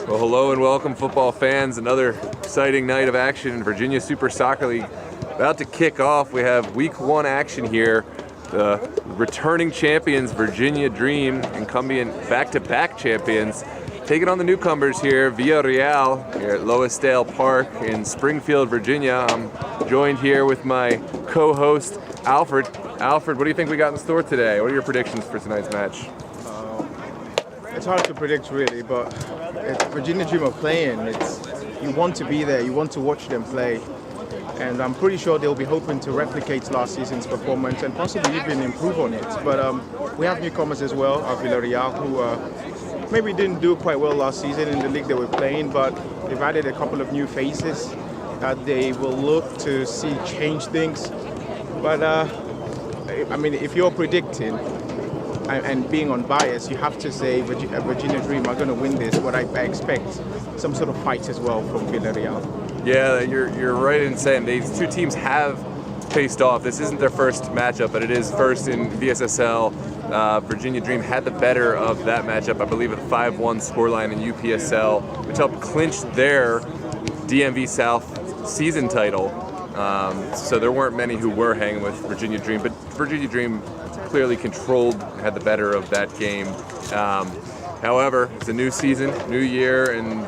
Well, hello and welcome, football fans. Another exciting night of action in Virginia Super Soccer League. About to kick off. We have Week 1 action here. The returning champions, Virginia Dream, incumbent back-to-back champions, taking on the newcomers here, Villareal, here at Loisdale Park in Springfield, Virginia. I'm joined here with my co-host, Alfred. Alfred, what do you think we got in store today? What are your predictions for tonight's match? It's hard to predict, really, but if Virginia Dream are playing, you want to be there, you want to watch them play. And I'm pretty sure they'll be hoping to replicate last season's performance and possibly even improve on it. But we have newcomers as well, Villareal, who maybe didn't do quite well last season in the league they were playing, but they've added a couple of new faces that they will look to see change things. But I mean, if you're predicting and being unbiased, you have to say Virginia Dream are going to win this, but I expect some sort of fight as well from Villareal. Yeah, you're right in saying these two teams have faced off. This isn't their first matchup, but it is first in VSSL. Virginia Dream had the better of that matchup, I believe, with a 5-1 scoreline in UPSL, which helped clinch their DMV South season title. So there weren't many who were hanging with Virginia Dream, but Virginia Dream clearly controlled, had the better of that game. However, it's a new season, new year, and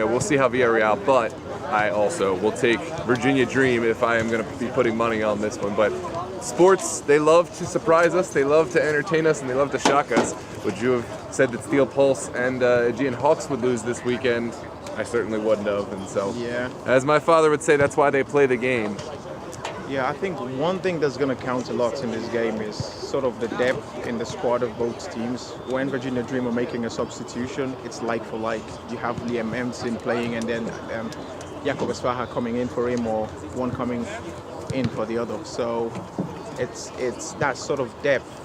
we'll see how Villareal, but I also will take Virginia Dream if I am going to be putting money on this one. But sports, they love to surprise us, they love to entertain us, and they love to shock us. Would you have said that Steel Pulse and Aegean Hawks would lose this weekend? I certainly wouldn't have. And so, yeah, as my father would say, that's why they play the game. Yeah, I think one thing that's going to count a lot in this game is sort of the depth in the squad of both teams. When Virginia Dream are making a substitution, it's like for like. You have Liam Empson playing and then Jakob Esfaha coming in for him, or one coming in for the other. So it's that sort of depth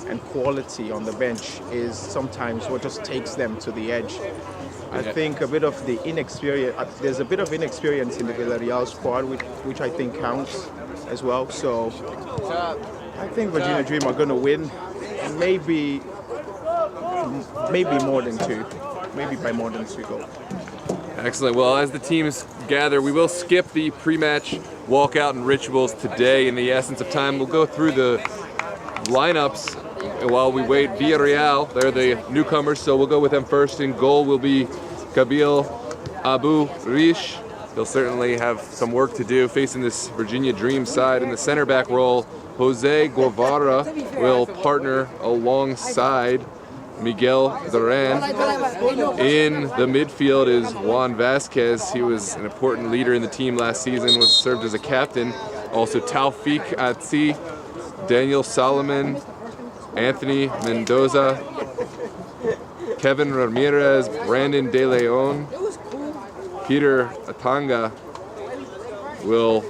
and quality on the bench is sometimes what just takes them to the edge. I think a bit of the inexperience, there's a bit of inexperience in the Villareal squad, which I think counts as well. So I think Virginia Dream are going to win, maybe more than two, maybe by more than 2 goals. Excellent. Well, as the teams gather, we will skip the pre-match walkout and rituals today. In the essence of time, we'll go through the lineups. And while we wait, Villareal, they're the newcomers, so we'll go with them first. In goal will be Kabil Abu Rish. He'll certainly have some work to do facing this Virginia Dream side. In the center back role, Jose Guevara will partner alongside Miguel Duran. In the midfield is Juan Vasquez. He was an important leader in the team last season, served as a captain. Also Taufik Atsi, Daniel Solomon, Anthony Mendoza, Kevin Ramirez, Brandon De Leon, Peter Atanga will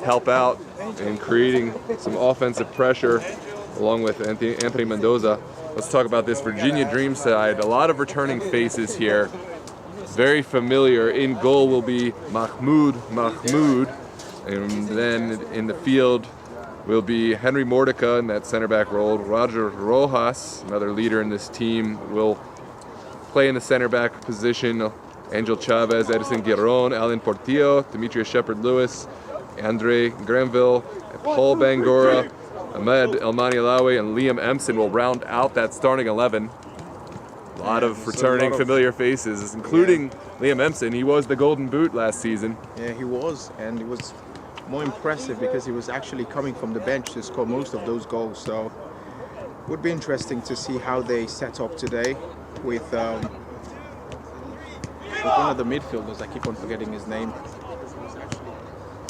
help out in creating some offensive pressure along with Anthony Mendoza. Let's talk about this Virginia Dream side. A lot of returning faces here. Very familiar. In goal will be Mahmoud. And then in the field will be Henry Mordica in that center back role. Roger Rojas, another leader in this team, will play in the center back position. Angel Chavez, Edison Giron, Alan Portillo, Demetrius Shepard-Lewis, Andre Granville, Paul Bangora, Ahmed Elmani Alawi, and Liam Empson will round out that starting 11. A lot of returning familiar faces, including Liam Empson. He was the Golden Boot last season. Yeah, he was, and it was more impressive because he was actually coming from the bench to score most of those goals. So it would be interesting to see how they set up today with one of the midfielders. I keep on forgetting his name.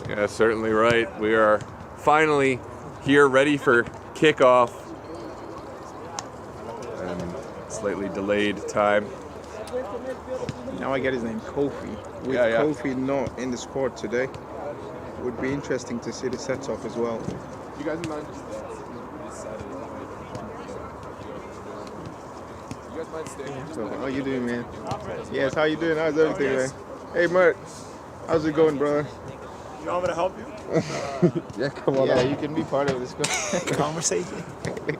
Yeah, certainly right. We are finally here ready for kickoff. And slightly delayed time. Now I get his name, Kofi. With Kofi not in the squad today, it would be interesting to see the setup as well. You guys mind just this side of the You guys mind staying? So, how you doing, man? Yes, how you doing? How's everything, man? Hey, Mert. How's it going, brother? You want me to help you? Yeah, come on. Yeah, you can be part of this conversation.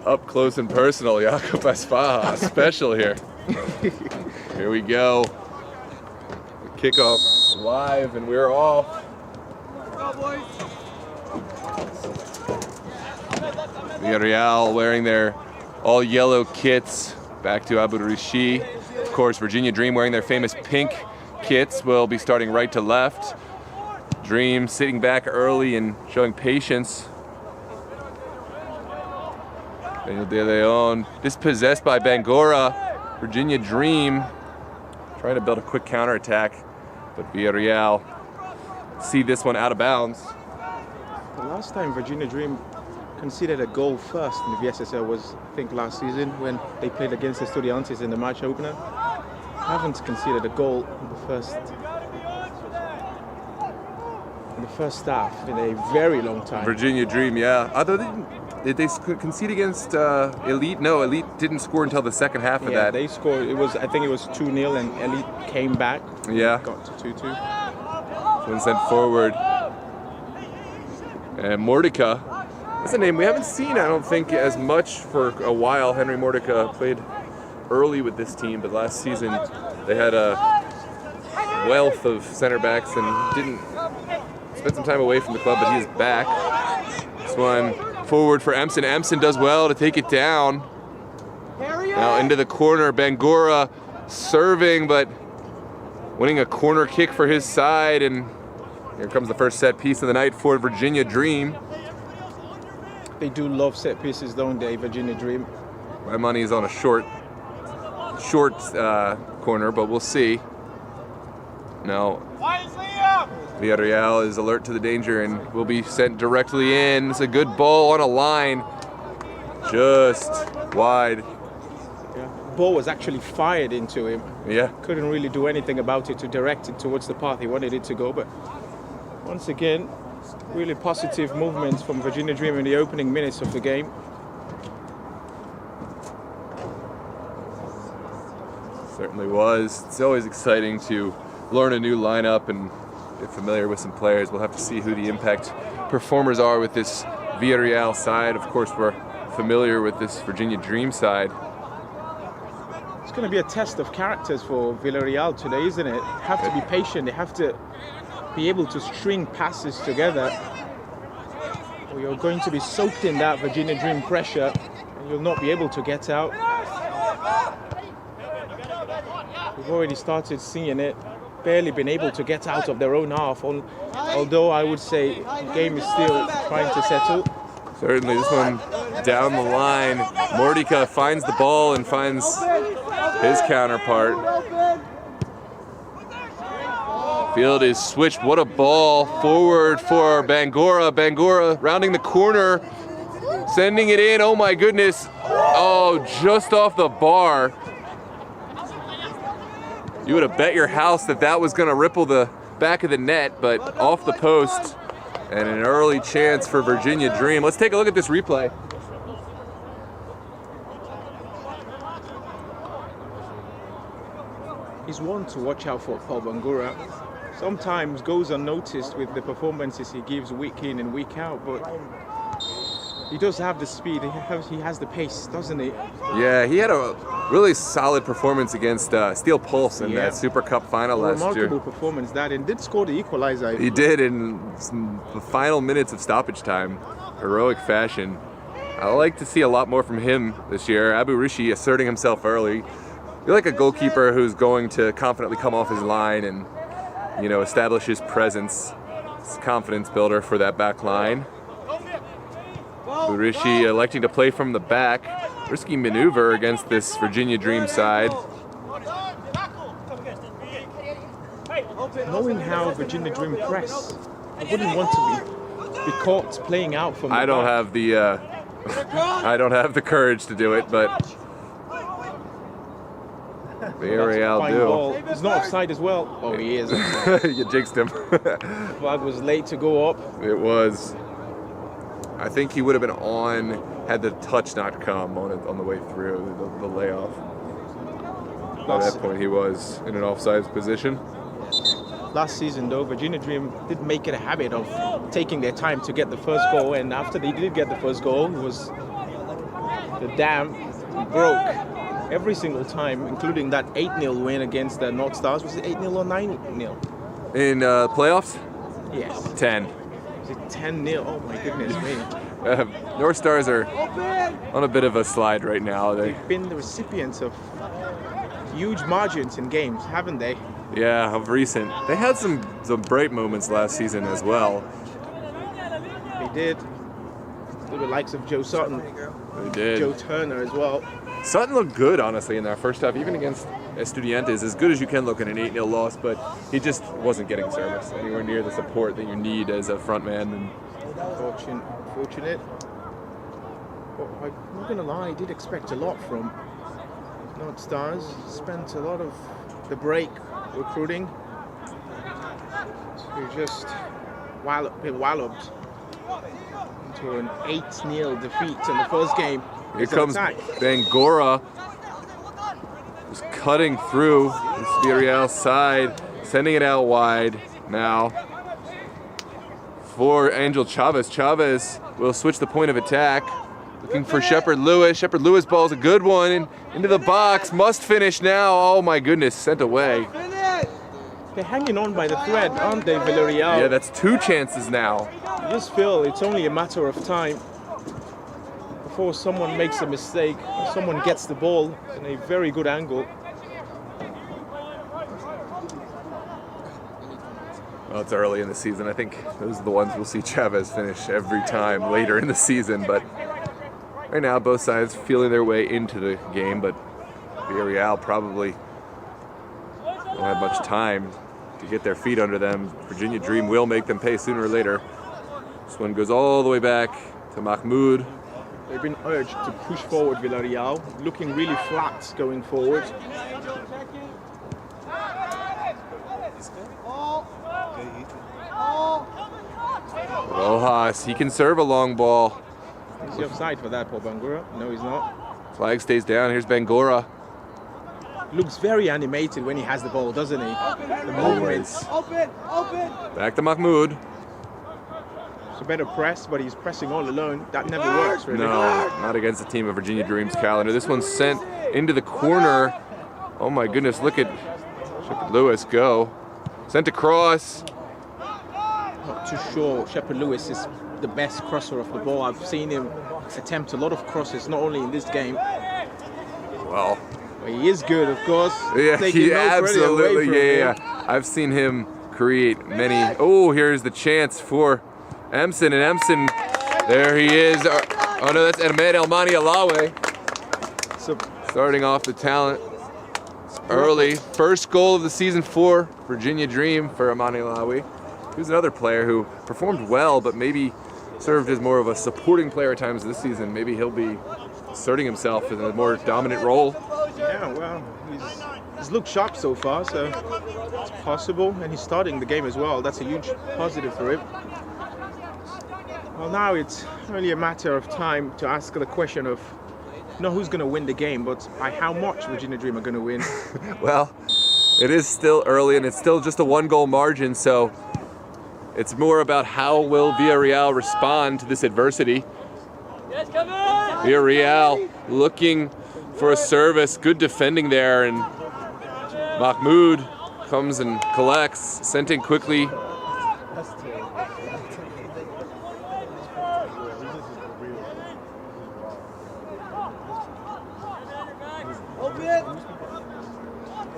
Up close and personal, Jakob Esfaha, special here. Here we go. The kickoff live, and we're off. Villareal wearing their all yellow kits back to Abu Rishi. Of course, Virginia Dream wearing their famous pink kits will be starting right to left. Dream sitting back early and showing patience. Daniel De Leon dispossessed by Bangura. Virginia Dream trying to build a quick counterattack, but Villareal see this one out of bounds. The last time Virginia Dream conceded a goal first in the VSSL was, I think, last season when they played against Estudiantes in the match opener. Haven't conceded a goal in the first half in a very long time. Virginia Dream, yeah. Although did they concede against Elite? No, Elite didn't score until the second half of that. They scored. I think it was 2-0, and Elite came back. Yeah. Got to 2-2. One sent forward. And Mordica. That's a name we haven't seen, I don't think, as much for a while. Henry Mordica played early with this team, but last season they had a wealth of center backs and didn't spend some time away from the club, but he is back. This one forward for Emson. Emson does well to take it down. Now into the corner, Bangura serving, but winning a corner kick for his side, and here comes the first set piece of the night for Virginia Dream. They do love set pieces, don't they, Virginia Dream? My money is on a short corner, but we'll see. No. Villareal is alert to the danger and will be sent directly in. It's a good ball on a line, just wide. Yeah. Ball was actually fired into him. Yeah. Couldn't really do anything about it to direct it towards the path he wanted it to go, but once again, really positive movements from Virginia Dream in the opening minutes of the game. Certainly was. It's always exciting to learn a new lineup and get familiar with some players. We'll have to see who the impact performers are with this Villareal side. Of course, we're familiar with this Virginia Dream side. It's going to be a test of characters for Villareal today, isn't it? They have to be patient. They have to be able to string passes together, or you're going to be soaked in that Virginia Dream pressure and you'll not be able to get out. We've already started seeing it. Barely been able to get out of their own half, although I would say the game is still trying to settle. Certainly, this one down the line. Mordica finds the ball and finds his counterpart. Field is switched. What a ball forward for Bangura. Bangura rounding the corner, sending it in. Oh my goodness. Oh, just off the bar. You would have bet your house that that was going to ripple the back of the net, but off the post. And an early chance for Virginia Dream. Let's take a look at this replay. He's one to watch out for, Paul Bangura. Sometimes goes unnoticed with the performances he gives week in and week out, but he does have the speed, he has the pace, doesn't he? Yeah, he had a really solid performance against Steel Pulse in that Super Cup final last year. Remarkable performance that, and did score the equalizer. He did in the final minutes of stoppage time, heroic fashion. I like to see a lot more from him this year. Abu Rishi asserting himself early. You're like a goalkeeper who's going to confidently come off his line and, you know, establish his presence. It's a confidence builder for that back line. Rishi electing to play from the back. Risky maneuver against this Virginia Dream side. Knowing how Virginia Dream press, I wouldn't want to be caught playing out from the I don't back. have the I don't have the courage to do it, but Villareal do. Ball. He's not offside as well. Oh, he is. You jinxed him. Flag was late to go up. It was. I think he would have been on had the touch not come on the way through the layoff. At that point, he was in an offside position. Last season, though, Virginia Dream did make it a habit of taking their time to get the first goal, and after they did get the first goal, it was the dam broke. every single time, including that 8-0 win against the North Stars. Was it 8-0 or 9-0? In playoffs? Yes. 10. Was it 10-0? Oh my goodness me. North Stars are on a bit of a slide right now. They've been the recipients of huge margins in games, haven't they? Yeah, of recent. They had some bright moments last season as well. They did. The likes of Joe Sutton. They did. Joe Turner as well. Sutton looked good, honestly, in that first half, even against Estudiantes. As good as you can look in an 8-0 loss, but he just wasn't getting service anywhere near the support that you need as a front man. And Fortunate. But I'm not going to lie, I did expect a lot from North Stars. Spent a lot of the break recruiting. So just been walloped into an 8-0 defeat in the first game. Here comes Bangura, who's cutting through this Villareal side, sending it out wide now for Angel Chavez. Chavez will switch the point of attack, looking for Shepard Lewis. Shepard Lewis ball's a good one into the box. Must finish now. Oh my goodness, sent away. They're hanging on by the thread, aren't they, Villareal? Yeah, that's 2 chances now. I just feel it's only a matter of time before someone makes a mistake, or someone gets the ball in a very good angle. Well, it's early in the season. I think those are the ones we'll see Chavez finish every time later in the season. But right now, both sides feeling their way into the game, but Villareal probably don't have much time to get their feet under them. Virginia Dream will make them pay sooner or later. This one goes all the way back to Mahmoud. They've been urged to push forward Villareal, looking really flat going forward. Rojas, he can serve a long ball. Is he offside for that, Paul Bangura? No, he's not. Flag stays down. Here's Bangura. Looks very animated when he has the ball, doesn't he? The movements. Back to Mahmoud. It's a better press, but he's pressing all alone. That never works, really. No, not against the team of Virginia Dreams calendar. This one's sent into the corner. Oh my goodness, look at Shepard Lewis go. Sent across. Not too sure Shepard Lewis is the best crosser of the ball. I've seen him attempt a lot of crosses, not only in this game. Well, he is good, of course. Yeah, he absolutely, yeah. I've seen him create many. Oh, here's the chance for Emson, and Emson, there he is. Oh no, that's Ahmed Elmani Alawe. So, starting off the talent early. First goal of the season for Virginia Dream for Amani Alawi. Who's another player who performed well, but maybe served as more of a supporting player at times this season. Maybe he'll be asserting himself in a more dominant role. Yeah, well, he's looked sharp so far, so it's possible. And he's starting the game as well. That's a huge positive for him. Well, now it's only a matter of time to ask the question of not who's going to win the game, but by how much Virginia Dream are going to win. Well, it is still early, and it's still just a 1-goal margin, so it's more about how will Villareal respond to this adversity. Villareal looking for a service, good defending there, and Mahmoud comes and collects, sent in quickly.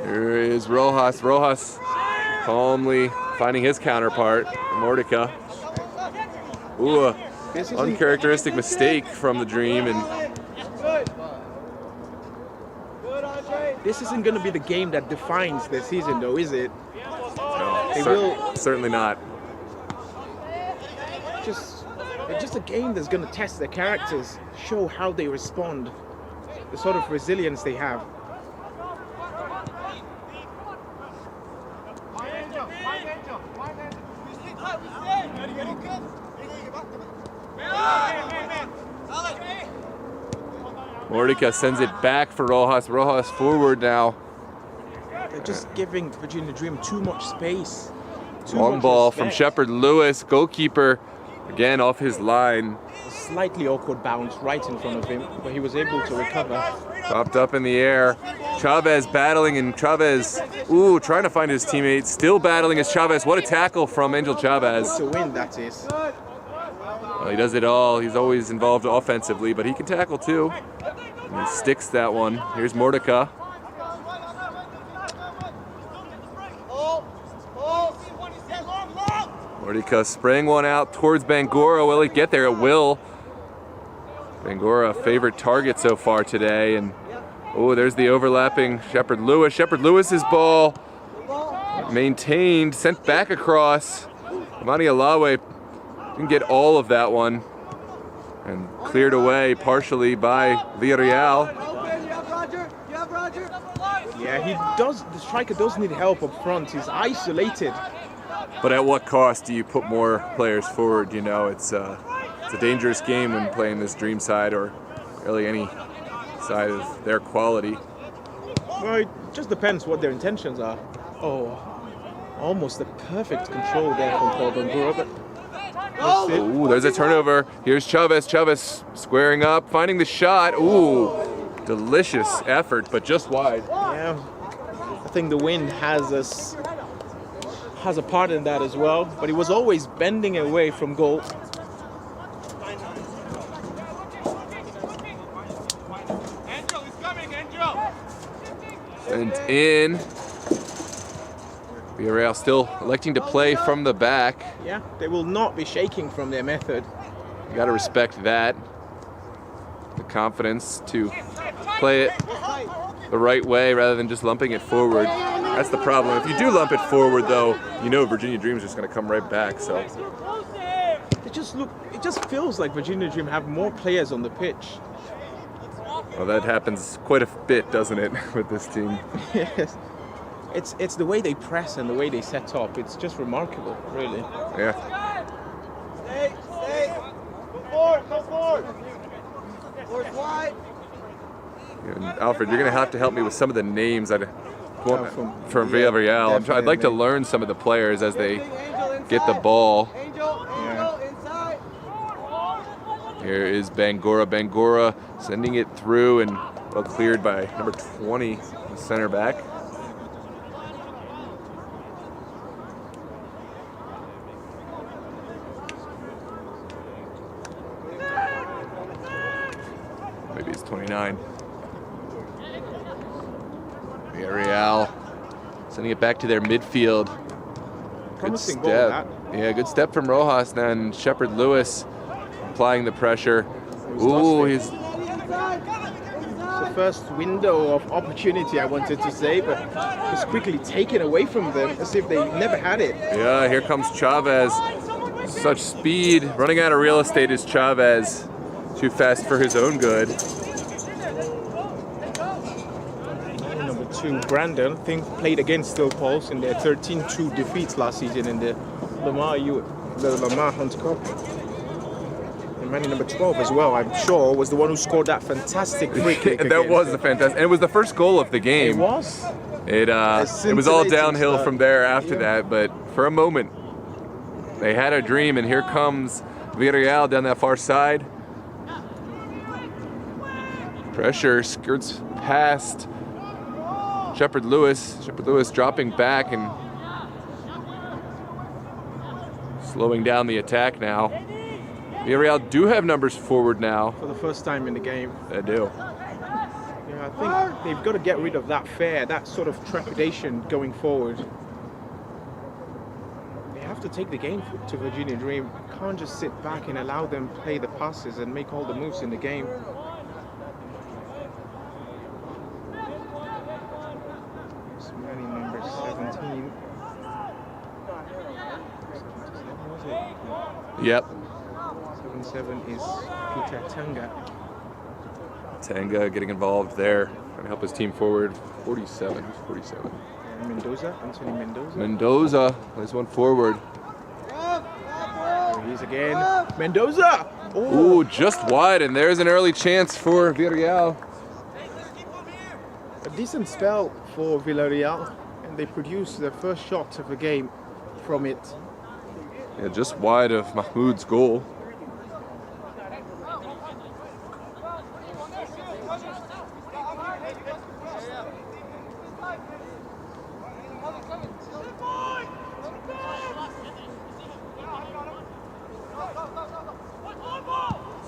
Here is Rojas. Rojas calmly finding his counterpart, Mordica. Ooh, uncharacteristic mistake from the Dream, and this isn't going to be the game that defines the season, though, is it? No, certainly not. It's just a game that's going to test their characters, show how they respond, the sort of resilience they have. Mordica sends it back for Rojas. Rojas forward now. They're just giving Virginia Dream too much space. Long ball from Shepard Lewis, goalkeeper Again, off his line. A slightly awkward bounce right in front of him, but he was able to recover. Popped up in the air. Chavez battling, and Chavez, ooh, trying to find his teammate. Still battling as Chavez. What a tackle from Angel Chavez. To win, that is. Well, he does it all. He's always involved offensively, but he can tackle too. And he sticks that one. Here's Mordecai. Mordecai spraying one out towards Bangura. Will it get there? It will. Bangura, favorite target so far today. And oh, there's the overlapping Shepherd Lewis. Shepherd Lewis's ball maintained, sent back across. Amani Alawe didn't get all of that one. And cleared away partially by Villareal. Yeah, he does. The striker does need help up front. He's isolated. But at what cost do you put more players forward? You know, it's a dangerous game when playing this dream side or really any side of their quality. Well, it just depends what their intentions are. Oh, almost the perfect control there from Paul Bangura, but ooh, there's a turnover. Here's Chavez. Chavez squaring up, finding the shot. Ooh, delicious effort, but just wide. yeah, I think the wind has a part in that as well. But he was always bending away from goal. And in. Villareal still electing to play from the back. Yeah, they will not be shaking from their method. You got to respect that. The confidence to play it the right way rather than just lumping it forward. That's the problem. If you do lump it forward, though, you know Virginia Dream's just going to come right back. So It just feels like Virginia Dream have more players on the pitch. well, that happens quite a bit, doesn't it, with this team? Yes. It's the way they press and the way they set up. It's just remarkable, really. Yeah. Stay. Go forward. Forward wide. And Alfred, you're going to help me with some of the names from yeah, Villareal. I'd like to definitely. learn some of the players as they get the ball. Angel inside. Here is Bangura. Bangura sending it through and well cleared by number 20, the center back. Maybe it's 29. Villareal sending it back to their midfield. Good Promising ball, step. that. Yeah, good step from Rojas. Then Shepherd Lewis applying the pressure. Ooh, he's It's the first window of opportunity, I wanted to say, but it was quickly taken away from them as if they never had it. yeah. Here comes Chavez. Such speed. Running out of real estate is Chavez. Too fast for his own good. Number 2, Brandon, I think played against Still Pulse in their 13-2 defeats last season in the Lamar Hunt Cup. And man number 12 as well, I'm sure, was the one who scored that fantastic free kick. That was the fantastic. And it was the first goal of the It game. was. It was all downhill from there after that, but for a moment they had a dream, and here comes Villareal down that far side. Pressure skirts past Shepherd Lewis. Shepherd Lewis dropping back and slowing down the attack now. Villareal do have numbers forward now. For the first time in the game. They do. Yeah, I think they've got to get rid of that fear, that sort of trepidation going forward. They have to take the game to Virginia Dream. Can't just sit back and allow them play the passes and make all the moves in the game. It's Manny number 17. Was it? Yep. 7 is Peter Tanga. Tanga getting involved there, trying to help his team forward. 47. Who's 47? And Mendoza, Anthony Mendoza. Mendoza plays one forward. There he is again. Mendoza! Ooh, just wide, and there's an early chance for Villareal. A decent spell for Villareal, and they produced their first shot of the game from it. Yeah, just wide of Mahmoud's goal.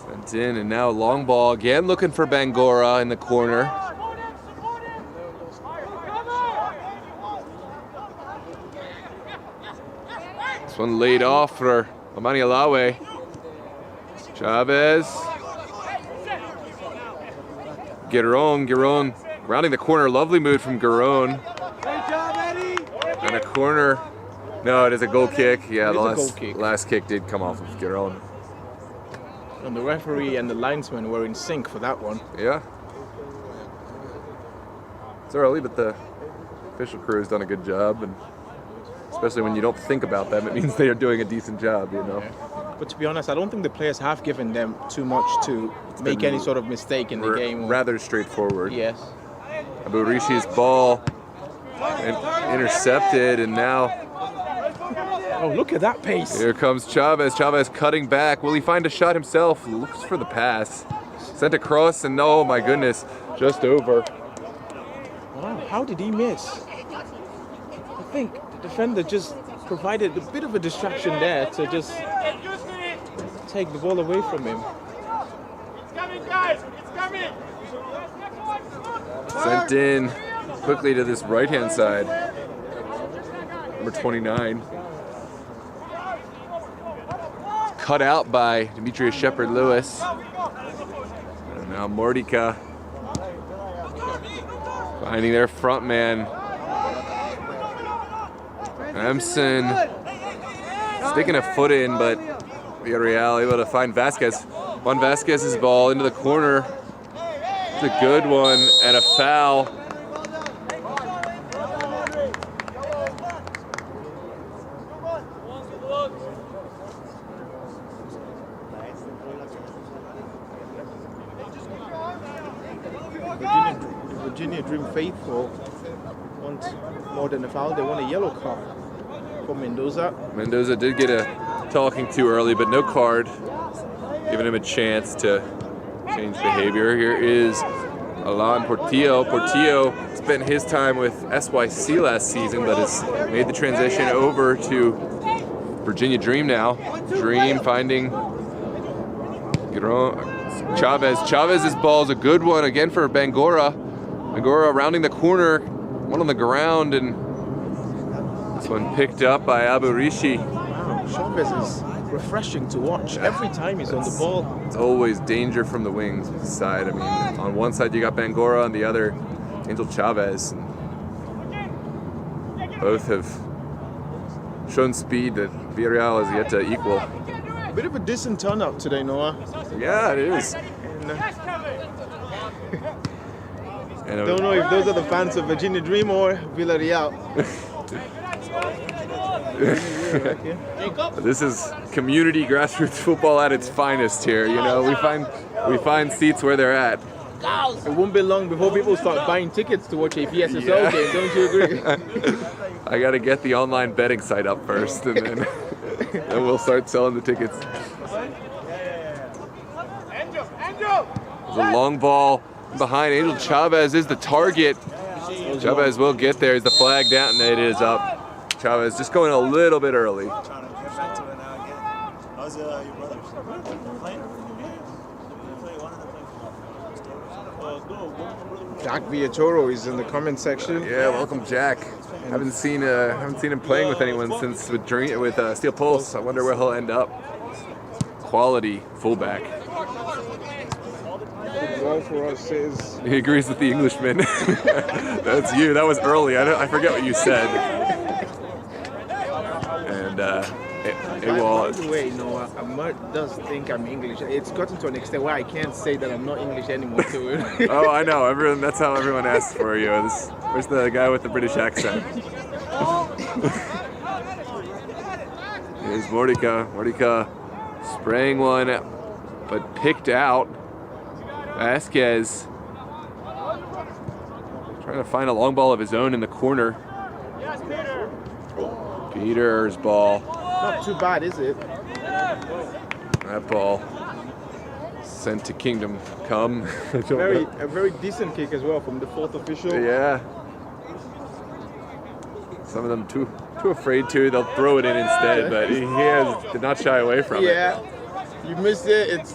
Sent in, and now long ball again, looking for Bangura in the corner. This one laid off for Amani Alawe. Chavez. Giron rounding the corner. Lovely move from Giron. And a corner. No, it is a goal kick. Yeah, the last kick did come off of Giron. And the referee and the linesman were in sync for that one. Yeah. It's early, but the official crew has done a good job, and especially when you don't think about them, it means they are doing a decent job, you know. Yeah. But to be honest, I don't think the players have given them too much to make any sort of mistake in the game. Rather straightforward. Yes. Abu Rishi's ball intercepted, and now oh, look at that pace. Here comes Chavez. Chavez cutting back. Will he find a shot himself? Looks for the pass. Sent across, and oh my goodness, just over. Wow, how did he miss? I think the defender just provided a bit of a distraction there to just take the ball away from him. It's coming, guys! It's coming! Sent in quickly to this right-hand side. Number 29. Cut out by Demetrius Shepard-Lewis. And now Mordika finding their front man. Emson sticking a foot in, but Villareal able to find Vasquez. Juan Vasquez's ball into the corner. It's a good one, and a foul. Virginia Dream faithful want more than a foul. They want a yellow card for Mendoza. Mendoza did get a talking to early, but no card, giving him a chance to change behavior. Here is Alan Portillo. Portillo spent his time with SYC last season, but has made the transition over to Virginia Dream now. Dream finding Chavez. Chavez's ball is a good one again for Bangura. Bangura rounding the corner, one on the ground, and this one picked up by Abu Rishi. Wow, Chavez is refreshing to watch every time he's on the ball. It's always danger from the wings side. I mean, on one side you got Bangura, on the other Angel Chavez. Both have shown speed that Villareal has yet to equal. A bit of a decent turnout today, Noah. Yeah, it is. I don't know if those are the fans of Virginia Dream or Villareal. This is community grassroots football at its finest here. You know, we find seats where they're at. It won't be long before people start buying tickets to watch a VSSL game. Don't you agree? I got to get the online betting site up first, and then and we'll start selling the tickets. There's a long ball behind. Angel Chavez is the target. Chavez will get there. Is the flag down? And it is up. Chavez just going a little bit early. How's your brother? Playing? Jack Villatoro is in the comment section. Yeah, welcome Jack. Haven't seen him playing with anyone since with Steel Pulse. I wonder where he'll end up. Quality fullback. Well, for us is He agrees with the Englishman. That's you. That was early. I forget what you said. And it will. By the way, Noah, Ahmad does think I'm English. It's gotten to an extent where I can't say that I'm not English anymore too. Oh, I know. Everyone. That's how everyone asks for you. Where's the guy with the British accent? Here's Mordika. Mordika spraying one, but picked out. Vasquez trying to find a long ball of his own in the corner. Peter's ball. Not too bad, is it? That ball sent to Kingdom Come. A very decent kick as well from the fourth official. Yeah. Some of them too afraid to. They'll throw it in instead, but he did not shy away from it. Yeah. You missed it. It's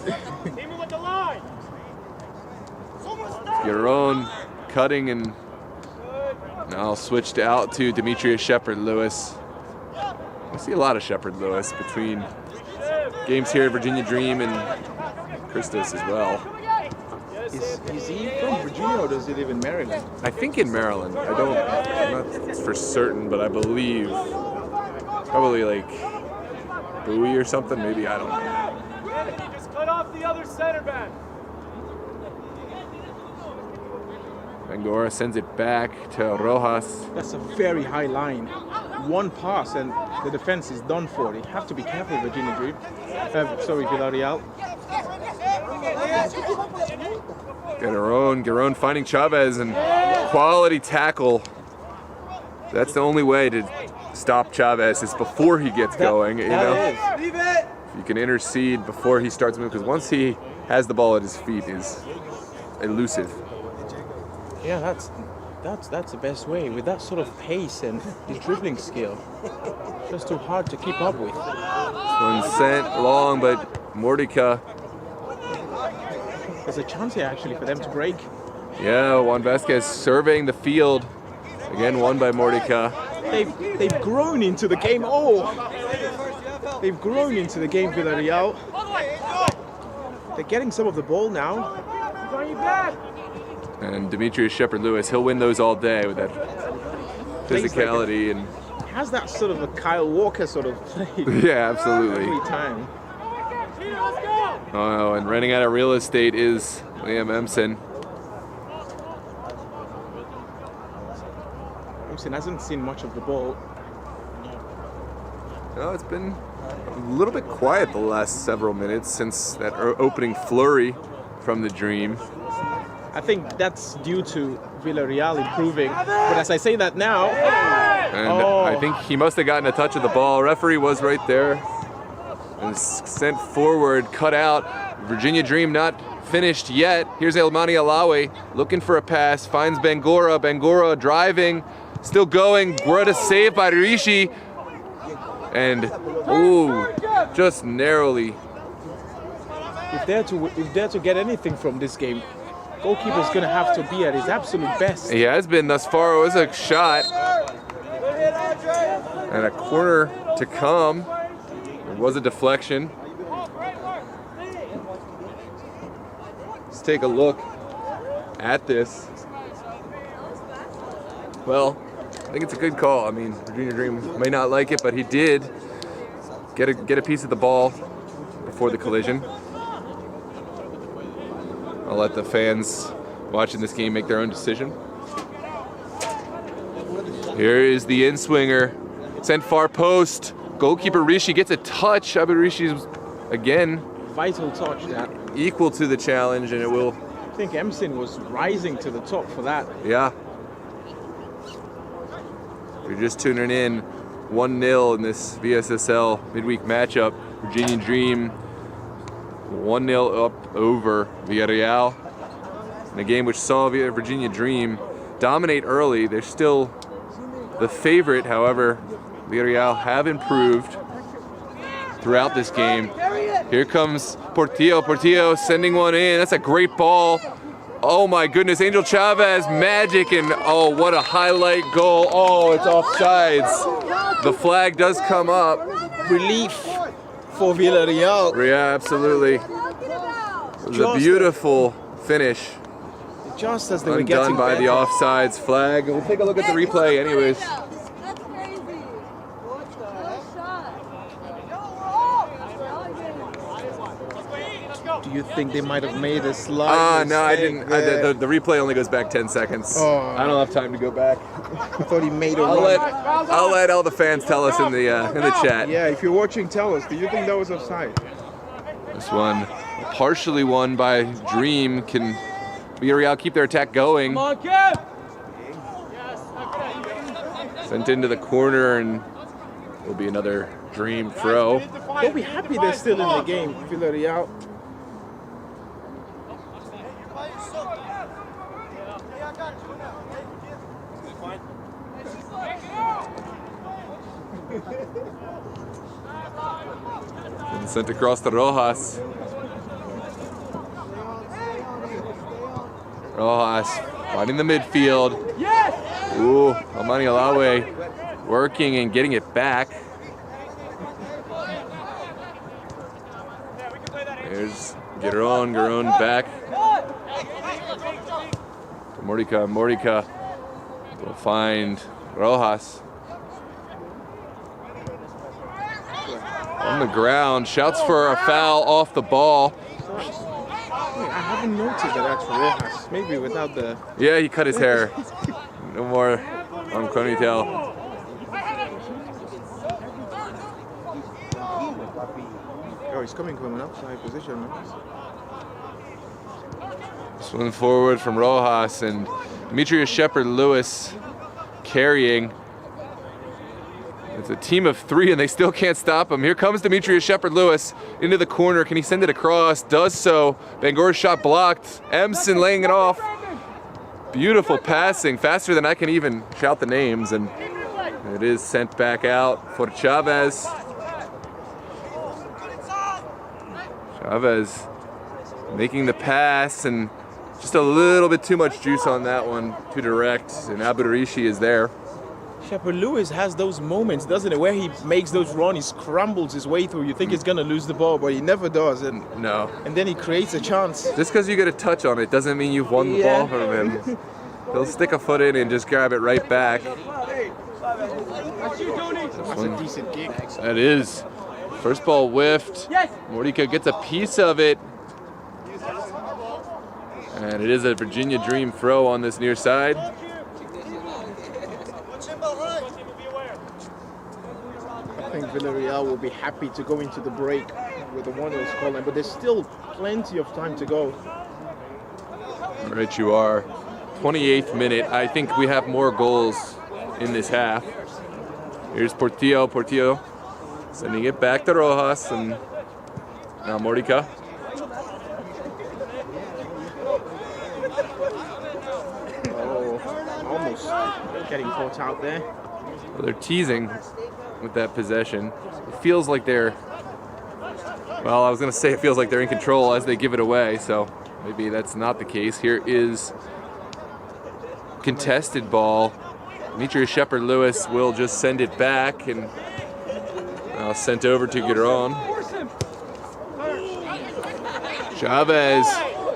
Your own cutting and now switched out to Demetrius Shepherd-Lewis. I see a lot of Shepherd-Lewis between games here at Virginia Dream and Christus as well. Is he from Virginia or does he live in Maryland? I think in Maryland. I'm not for certain, but I believe probably like Bowie or something. Maybe, I don't know. Just cut off the other center back. Bangura sends it back to Rojas. That's a very high line. One pass and the defense is done for. They have to be careful, Virginia Dream. Villareal. Garon finding Chavez and quality tackle. That's the only way to stop Chavez is before he gets going. If you can intercede before he starts moving, because once he has the ball at his feet, is elusive. Yeah, that's the best way. With that sort of pace and his dribbling skill, just too hard to keep up with. One sent long, but Mordika. There's a chance here actually for them to break. Yeah, Juan Vasquez surveying the field. Again, won by Mordika. They've grown into the game. Oh, they've grown into the game, Villareal. They're getting some of the ball now. And Demetrius Shepherd-Lewis, he'll win those all day with that physicality and has that sort of a Kyle Walker sort of play. yeah, absolutely. Every time. Oh, and running out of real estate is Liam Empson. Empson hasn't seen much of the ball. No, it's been a little bit quiet the last several minutes since that opening flurry from the Dream. I think that's due to Villareal improving. But as I say that now... And I think he must have gotten a touch of the ball. Referee was right there. And sent forward, cut out. Virginia Dream not finished yet. Here's Elmani Alawi looking for a pass. Finds Bangura. Bangura driving. Still going. What a save by Rishi. And, ooh, just narrowly. If they're to get anything from this game, goalkeeper's going to have to be at his absolute best. He has been thus far. It was a shot. And a corner to come. It was a deflection. Let's take a look at this. Well, I think it's a good call. I mean, Virginia Dream may not like it, but he did get a piece of the ball before the collision. I'll let the fans watching this game make their own decision. Here is the in-swinger. Sent far post. Goalkeeper Rishi gets a touch. Abu Rishi's, again, vital touch that. Equal to the challenge, and it will... I think Empson was rising to the top for that. Yeah. If you're just tuning in, 1-0 in this VSSL midweek matchup. Virginia Dream 1-0 up over Villareal. In a game which saw Virginia Dream dominate early. They're still the favorite, however, Villareal have improved throughout this game. Here comes Portillo. Portillo sending one in. That's a great ball. Oh my goodness, Angel Chavez, magic, and oh, what a highlight goal. Oh, it's offsides. The flag does come up. Relief for Villareal. Yeah, absolutely. It was a beautiful finish. Just as they were getting undone by the offsides flag. We'll take a look at the replay anyways. Do you think they might have made a slide? No, I didn't. The replay only goes back 10 seconds. Oh. I don't have time to go back. I thought he made a I'll let all the fans tell us in the chat. Yeah, if you're watching, tell us. Do you think that was offside? This one partially won by Dream. Can Villareal keep their attack going? Come on, Kev! Sent into the corner, and Will be another dream throw. They'll be happy they're still in the game. Villareal. And sent across to Rojas. Rojas finding the midfield. Ooh, Almani Alawe working and getting it back. There's Giron back. To Morica. Morica will find Rojas. On the ground, shouts for a foul off the ball. I haven't noticed that that's Rojas. Maybe without the... Yeah, he cut his hair. No more on ponytail. Oh, he's coming from an outside position. Swing forward from Rojas and Demetrius Shepard-Lewis carrying. It's a team of three and they still can't stop him. Here comes Demetrius Shepard-Lewis into the corner. Can he send it across? Does so. Bangora's shot blocked. Emson laying it off. Beautiful passing, faster than I can even shout the names, and it is sent back out for Chavez. Chavez making the pass, and just a little bit too much juice on that one, too direct, and Abudarishi is there. Shepard-Lewis has those moments, doesn't it, where he makes those runs, he scrambles his way through. You think he's going to lose the ball, but he never does. And then he creates a chance. Just because you get a touch on it doesn't mean you've won the ball from him. He'll stick a foot in and just grab it right back. That's a decent kick. That is. First ball whiffed. Morica gets a piece of it. And it is a Virginia Dream throw on this near side. I think Villareal will be happy to go into the break with the 1-0 scoreline, but there's still plenty of time to go. Right, you are. 28th minute. I think we have more goals in this half. Here's Portillo. Portillo sending it back to Rojas, and now Morica. Oh, almost getting caught out there. Well, they're teasing with that possession. It feels like they're, well, I was going to say it feels like they're in control as they give it away, so maybe that's not the case. Here is contested ball. Demetrius Shepard-Lewis will just send it back, and sent over to Giron. Chavez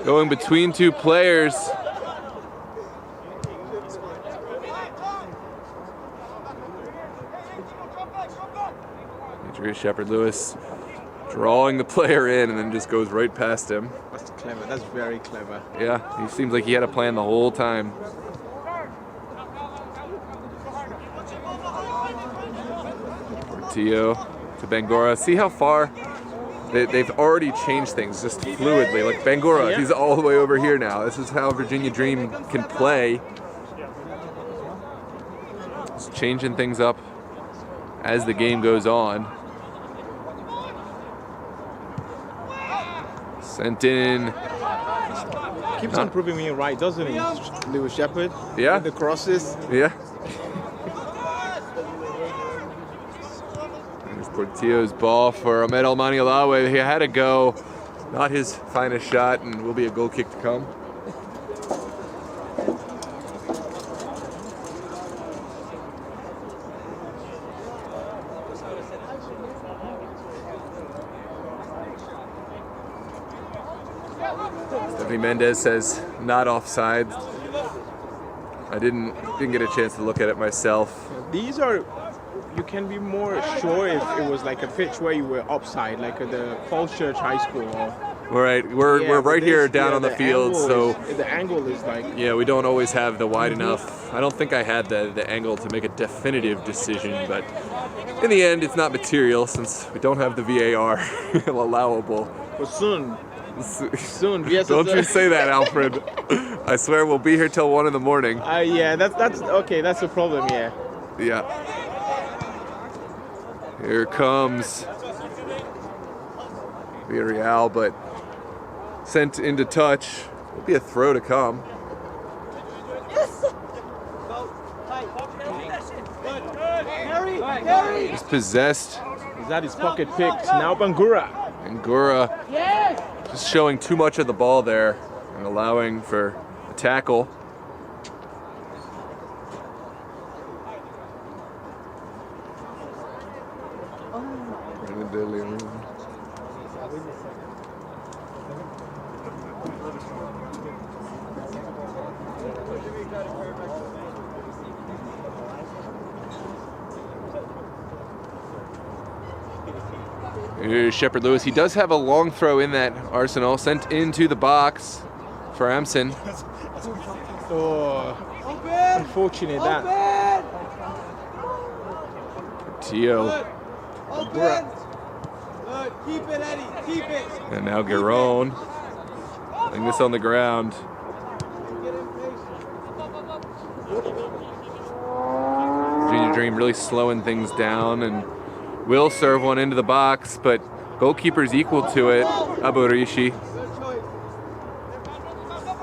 going between two players. Demetrius Shepard-Lewis drawing the player in and then just goes right past him. That's clever. That's very clever. Yeah, he seems like he had a plan the whole time. Portillo to Bangora. See how far they've already changed things just fluidly. Like Bangora, he's all the way over here now. This is how Virginia Dream can play. Just changing things up as the game goes on. Sent in. Keeps on proving me right, doesn't he? Lewis Shepard. Yeah. With the crosses. Yeah. There's Portillo's ball for Ahmed Almani Alawe. He had to go. Not his finest shot, and will be a goal kick to come. Stephanie Mendez says not offside. I didn't get a chance to look at it myself. These are, you can be more sure if it was like a pitch where you were offside, like at the Falls Church High School. Right, we're right here down on the field, so the angle is like, yeah, we don't always have the wide enough. I don't think I had the angle to make a definitive decision, but in the end, it's not material since we don't have the VAR allowable. But soon, VSSL. Don't you say that, Alfred. I swear we'll be here till 1 in the morning. Yeah, that's okay. That's the problem. Yeah. Yeah. Here comes Villareal, but sent into touch. Will be a throw to come. He's possessed. He's at his pocket picked. Now Bangura. Bangura just showing too much of the ball there and allowing for a tackle. Here's Shepard Lewis. He does have a long throw in that arsenal. Sent into the box for Amson. Oh, unfortunate that. Tio. Keep it, Eddie. Keep it. And now Giron. Putting this on the ground. Virginia Dream really slowing things down and will serve one into the box, but goalkeeper's equal to it. Aborishi.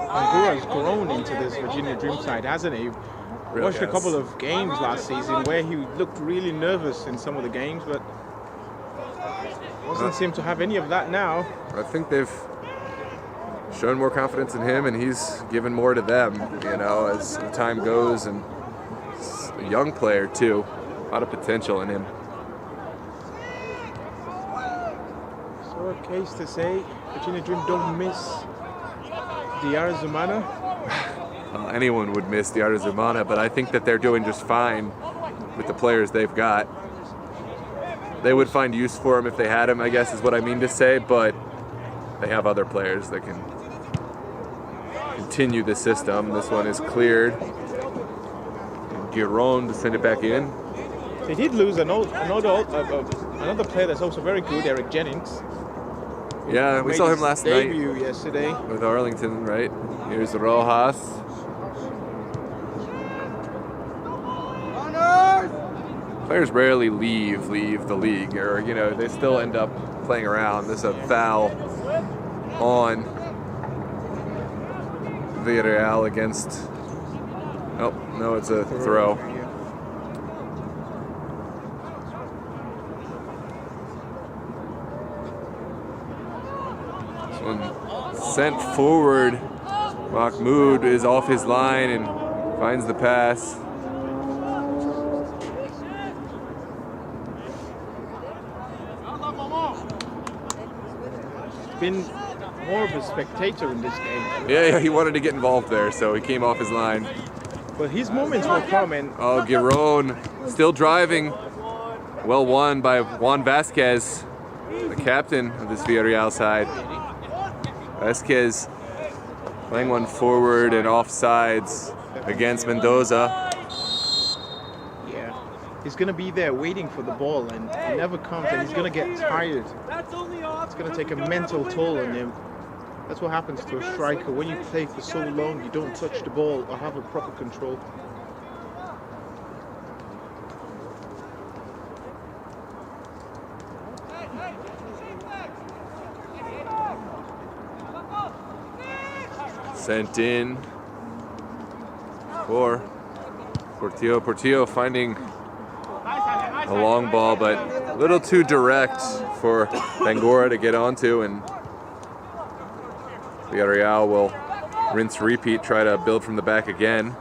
Bangura's grown into this Virginia Dream side, hasn't he? Really Watched a has. couple of games last season where he looked really nervous in some of the games, but doesn't seem to have any of that now. I think they've shown more confidence in him, and he's given more to them, you know, as the time goes. And he's a young player, too. A lot of potential in him. So a case to say, Virginia Dream don't miss Diarra Zumana. Anyone would miss the Arzumana, but I think that they're doing just fine with the players they've got. They would find use for him if they had him, I guess is what I mean to say, but they have other players that can continue the system. This one is cleared. Giron to send it back in. They did lose another player that's also very good, Eric Jennings. Yeah, we Made saw him his last night debut yesterday. with Arlington, right? Here's Rojas. Players rarely leave the league, or you know, they still end up playing around. There's a foul on Villareal against. Oh no, it's a throw. This one sent forward. Mahmoud is off his line and finds the pass. Been more of a spectator in this game. Yeah, he wanted to get involved there, so he came off his line. But his moments will come, and Oh, Giron still driving. Well won by Juan Vasquez, the captain of this Villareal side. Vasquez playing one forward and offsides against Mendoza. yeah, he's gonna be there waiting for the ball, and it never comes, and he's gonna get tired. It's gonna take a mental toll on him. That's what happens to a striker. When you play for so long, you don't touch the ball or have a proper control. Sent in for Portillo. Portillo finding a long ball, but a little too direct for Bangura to get onto, and Villareal will rinse repeat, try to build from the back again.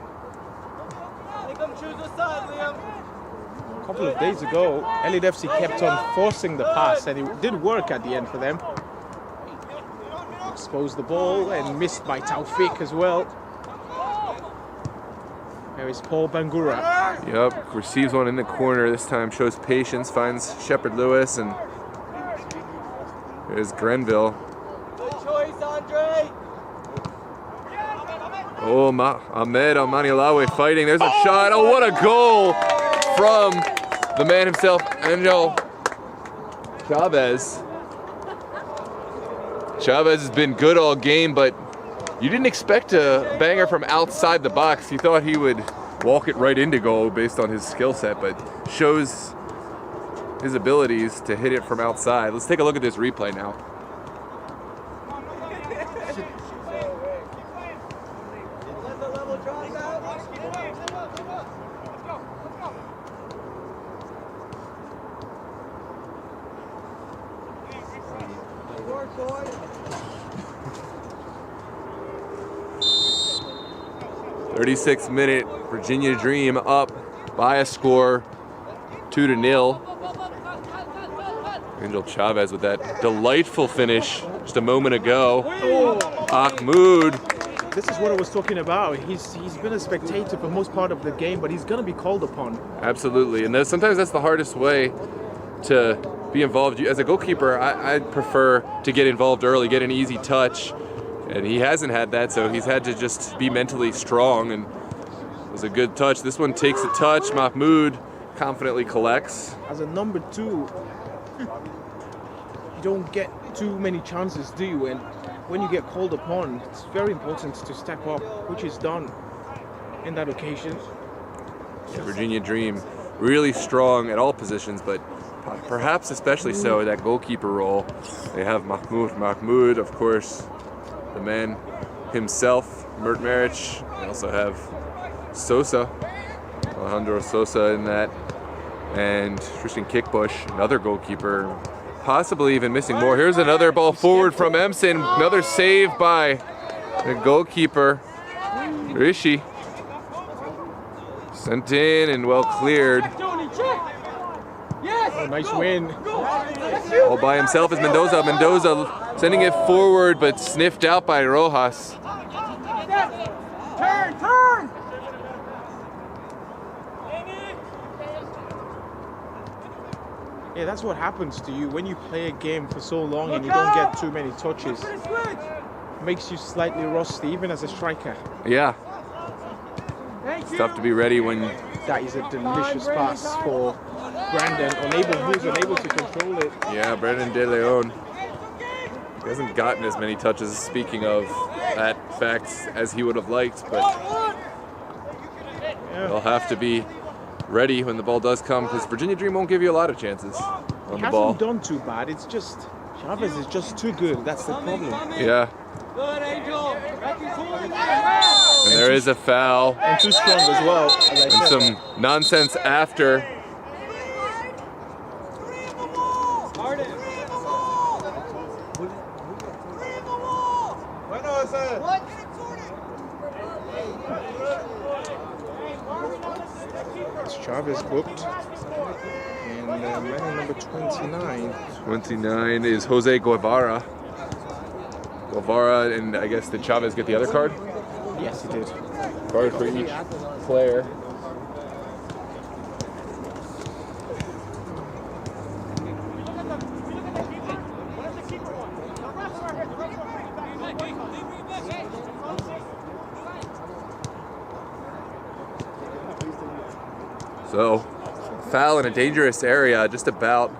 A couple of days ago, Elliot FC kept on forcing the pass, and it did work at the end for them. Exposed the ball and missed by Taufik as well. There is Paul Bangura. Yep, receives one in the corner. This time shows patience, finds Shepard Lewis, and there's Grenville. Good choice, Andre. Oh, Ahmed Almanilawe fighting. There's a shot. Oh, what a goal from the man himself, Angel Chavez. Chavez has been good all game, but you didn't expect a banger from outside the box. You thought he would walk it right into goal based on his skill set, but shows his abilities to hit it from outside. Let's take a look at this replay now. .36-minute Virginia Dream up by a score, 2-0. Angel Chavez with that delightful finish just a moment ago. Mahmoud. This is what I was talking about. He's been a spectator for most part of the game, but he's going to be called upon. Absolutely, and sometimes that's the hardest way to be involved. As a goalkeeper, I prefer to get involved early, get an easy touch, and he hasn't had that, so he's had to just be mentally strong, and it was a good touch. This one takes a touch. Mahmoud confidently collects. As a number 2, you don't get too many chances, do you? And when you get called upon, it's very important to step up, which is done in that occasion. Yeah, Virginia Dream really strong at all positions, but perhaps especially so at that goalkeeper role. They have Mahmoud, of course, the man himself, Mert Maric. They also have Sosa, Alejandro Sosa in that, and Tristan Kickbush, another goalkeeper, possibly even missing more. Here's another ball forward from Emson, another save by the goalkeeper, Rishi. Sent in and well cleared. Oh, nice win. All by himself is Mendoza. Mendoza sending it forward, but sniffed out by Rojas. Turn! Yeah, that's what happens to you when you play a game for so long and you don't get too many touches. Makes you slightly rusty, even as a striker. Yeah. It's tough to be ready when... That is a delicious pass for Brandon, who's unable to control it. Yeah, Brandon De Leon. He hasn't gotten as many touches, speaking of that fact, as he would have liked, but they'll have to be ready when the ball does come, because Virginia Dream won't give you a lot of chances on the ball. He hasn't done too bad. It's just Chavez is just too good. That's the problem. Yeah. Good, Angel. And there is a foul. And too strong as well. And some nonsense after. It's Chavez booked. And man number 29. 29 is Jose Guevara. Guevara, and I guess did Chavez get the other card? Yes, he did. Card for each player. So, foul in a dangerous area, just about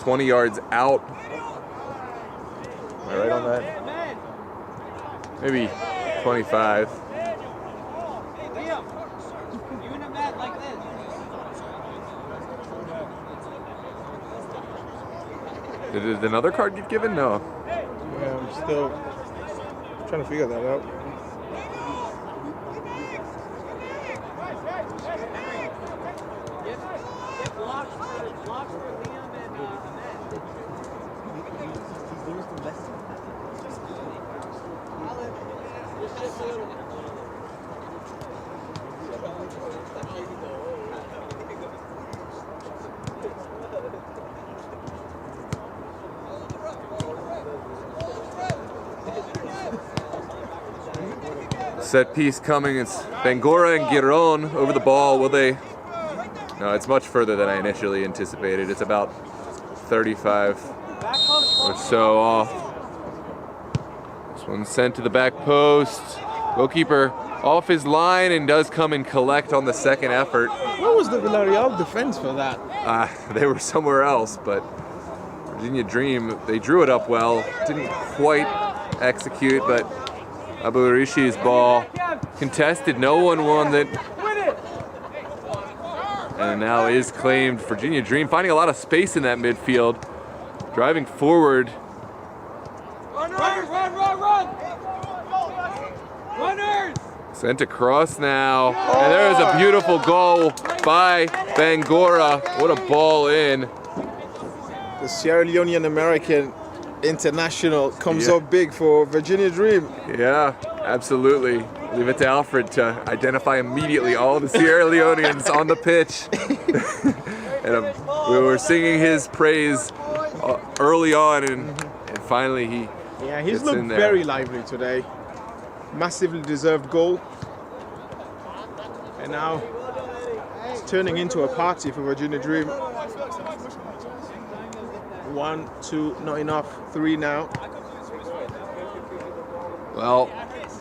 20 yards out. Am I right on that? Maybe 25. Did another card get given? No. Yeah, I'm still trying to figure that out. Set piece coming. It's Bangora and Giron over the ball. Will they? No, it's much further than I initially anticipated. It's about 35 or so off. This one's sent to the back post. Goalkeeper off his line and does come and collect on the second effort. Where was the Villareal defense for that? They were somewhere else, but Virginia Dream, they drew it up well. Didn't quite execute, but Abu Rishi's ball contested. No one won it. and now is claimed. Virginia Dream finding a lot of space in that midfield, driving forward. Run! Runners! Sent across now, and there is a beautiful goal by Bangura. What a ball in. The Sierra Leonean American international comes up big for Virginia Dream. Yeah, absolutely. Leave it to Alfred to identify immediately all the Sierra Leoneans on the pitch. And we were singing his praise early on, and finally he's looked very lively today. Massively deserved goal. And now it's turning into a party for Virginia Dream. 1, 2, not enough. 3 now. Well,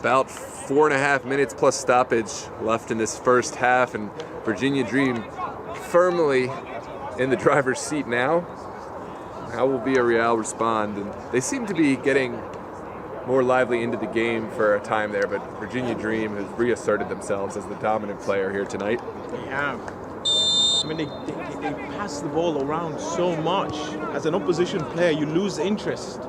about 4.5 minutes plus stoppage left in this first half, and Virginia Dream firmly in the driver's seat now. How will Villareal respond? And they seem to be getting more lively into the game for a time there, but Virginia Dream has reasserted themselves as the dominant player here tonight. They have. I mean, they pass the ball around so much. As an opposition player, you lose interest.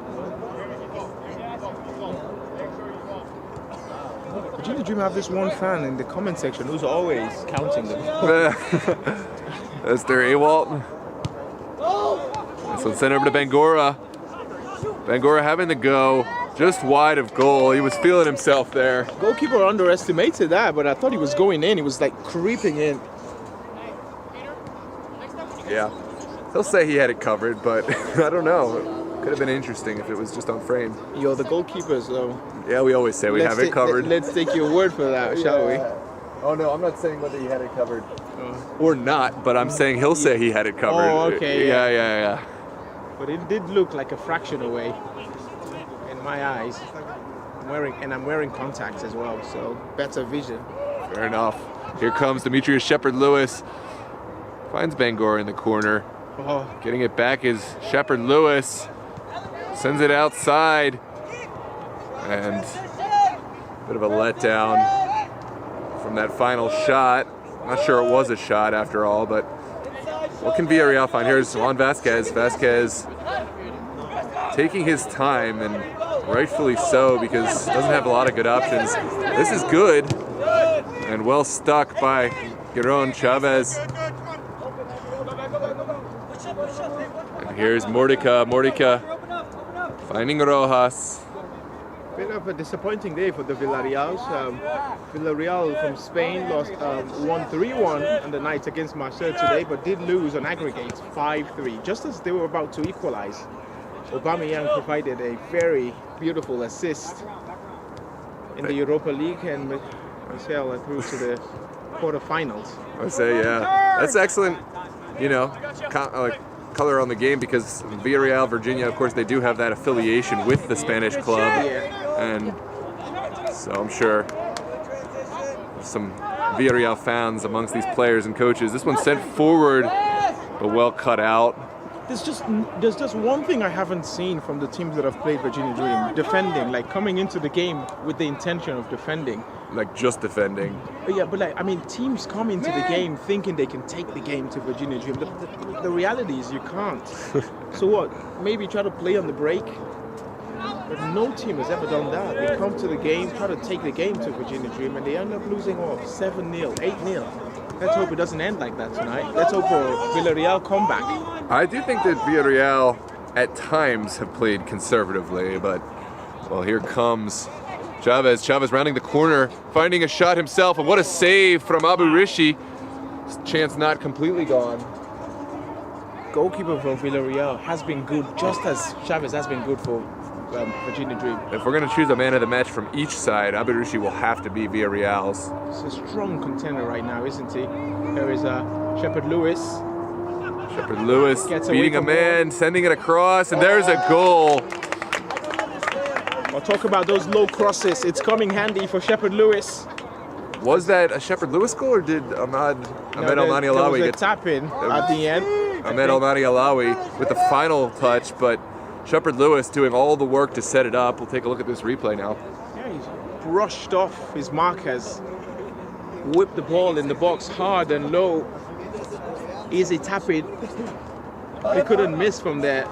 Virginia Dream have this one fan in the comment section who's always counting them. That's their AWOL. This one's sent over to Bangura. Bangura having the go. Just wide of goal. He was feeling himself there. Goalkeeper underestimated that, but I thought he was going in. He was like creeping in. Yeah. He'll say he had it covered, but I don't know. It could have been interesting if it was just on frame. You're the goalkeepers, though. Yeah, we always say we have it covered. Let's take your word for that, shall we? Oh, no, I'm not saying whether he had it covered or not, but I'm saying he'll say he had it covered. Oh, okay. Yeah. But it did look like a fraction away. My eyes. I'm wearing contacts as well, so better vision. Fair enough. Here comes Demetrius Shepard-Lewis. Finds Bangura in the corner. Getting it back is Shepard-Lewis. Sends it outside. And a bit of a letdown from that final shot. Not sure it was a shot after all, but what can Villareal find? Here's Juan Vasquez. Vasquez taking his time, and rightfully so, because doesn't have a lot of good options. This is good, and well stuck by Giron Chavez. And here's Mordica. Mordica finding Rojas. Bit of a disappointing day for the Villareals. Villareal from Spain lost 1-3-1 on the night against Marseille today, but did lose on aggregate 5-3, just as they were about to equalize. Aubameyang provided a very beautiful assist in the Europa League, and Marseille through to the quarterfinals. I would say, yeah, that's excellent. You know, color on the game, because Villareal, Virginia, of course, they do have that affiliation with the Spanish club, and so I'm sure some Villareal fans amongst these players and coaches. This one's sent forward, but well cut out. There's just one thing I haven't seen from the teams that have played Virginia Dream: defending, like coming into the game with the intention of defending. Like just defending. Yeah, but like, I mean, teams come into the game thinking they can take the game to Virginia Dream. The reality is you can't. So what? Maybe try to play on the break. But no team has ever done that. They come to the game, try to take the game to Virginia Dream, and they end up losing 7-0, 8-0. Let's hope it doesn't end like that tonight. Let's hope for a Villareal comeback. I do think that Villareal at times have played conservatively, but well, here comes Chavez. Chavez rounding the corner, finding a shot himself, and what a save from Abu Rishi. Chance not completely gone. Goalkeeper for Villareal has been good, just as Chavez has been good for Virginia Dream. If we're going to choose a man of the match from each side, Abu Rishi will have to be Villareal's. It's a strong contender right now, isn't he? There is Shepard-Lewis. Shepard-Lewis beating a man, sending it across, and there's a goal. I'll talk about those low crosses. It's coming handy for Shepard-Lewis. Was that a Shepard-Lewis goal, or did Ahmed Almani Alawi get a tap in at the end? Ahmed Almani Alawi with the final touch, but Shepard-Lewis doing all the work to set it up. We'll take a look at this replay now. Yeah, he's brushed off his markers, whipped the ball in the box hard and low. Easy tap it. He couldn't miss from there.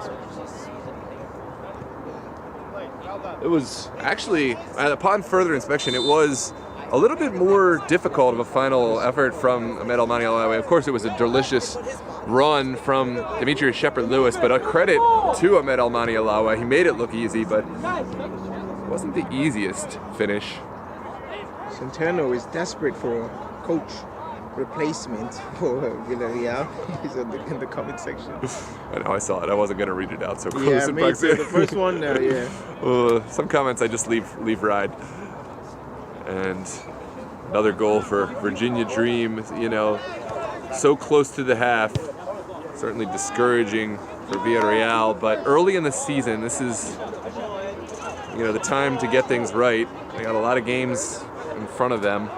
It was actually, upon further inspection, it was a little bit more difficult of a final effort from Ahmed Almani. Of course, it was a delicious run from Demetrius Shepard-Lewis, but a credit to Ahmed Almani. He made it look easy, but it wasn't the easiest finish. Centeno is desperate for a coach replacement for Villareal. He's in the comment section. I know, I saw it. I wasn't going to read it out so close Yeah, in me too. proximity. The first one, yeah. Some comments I just leave ride. And another goal for Virginia Dream, you know, so close to the half. Certainly discouraging for Villareal, but early in the season, this is, you know, the time to get things right. They got a lot of games in front of them.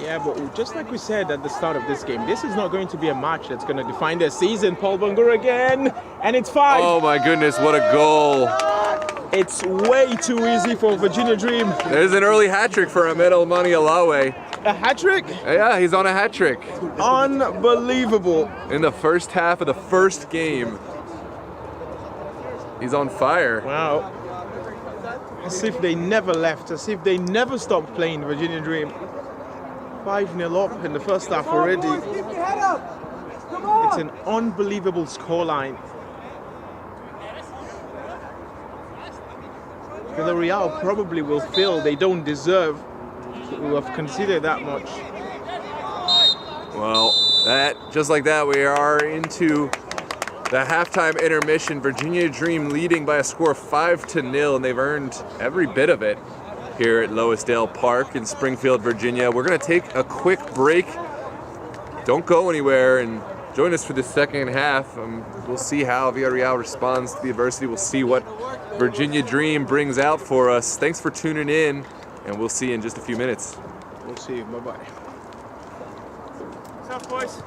Yeah, but just like we said at the start of this game, this is not going to be a match that's going to define their season. Paul Bangura again, and it's 5. Oh my goodness, what a goal. It's way too easy for Virginia Dream. There's an early hat trick for Ahmed Almani Alawe. A hat trick? Yeah, he's on a hat trick. Unbelievable. In the first half of the first game. He's on fire. Wow. As if they never left, as if they never stopped playing Virginia Dream. 5-0 up in the first half already. It's an unbelievable scoreline. Villareal probably will feel they don't deserve to have conceded that much. Well, just like that, we are into the halftime intermission. Virginia Dream leading by a score of 5-0, and they've earned every bit of it here at Loisdale Park in Springfield, Virginia. We're going to take a quick break. Don't go anywhere and join us for the second half. We'll see how Villareal responds to the adversity. We'll see what Virginia Dream brings out for us. Thanks for tuning in, and we'll see you in just a few minutes. We'll see you. Bye-bye. What's up, boys?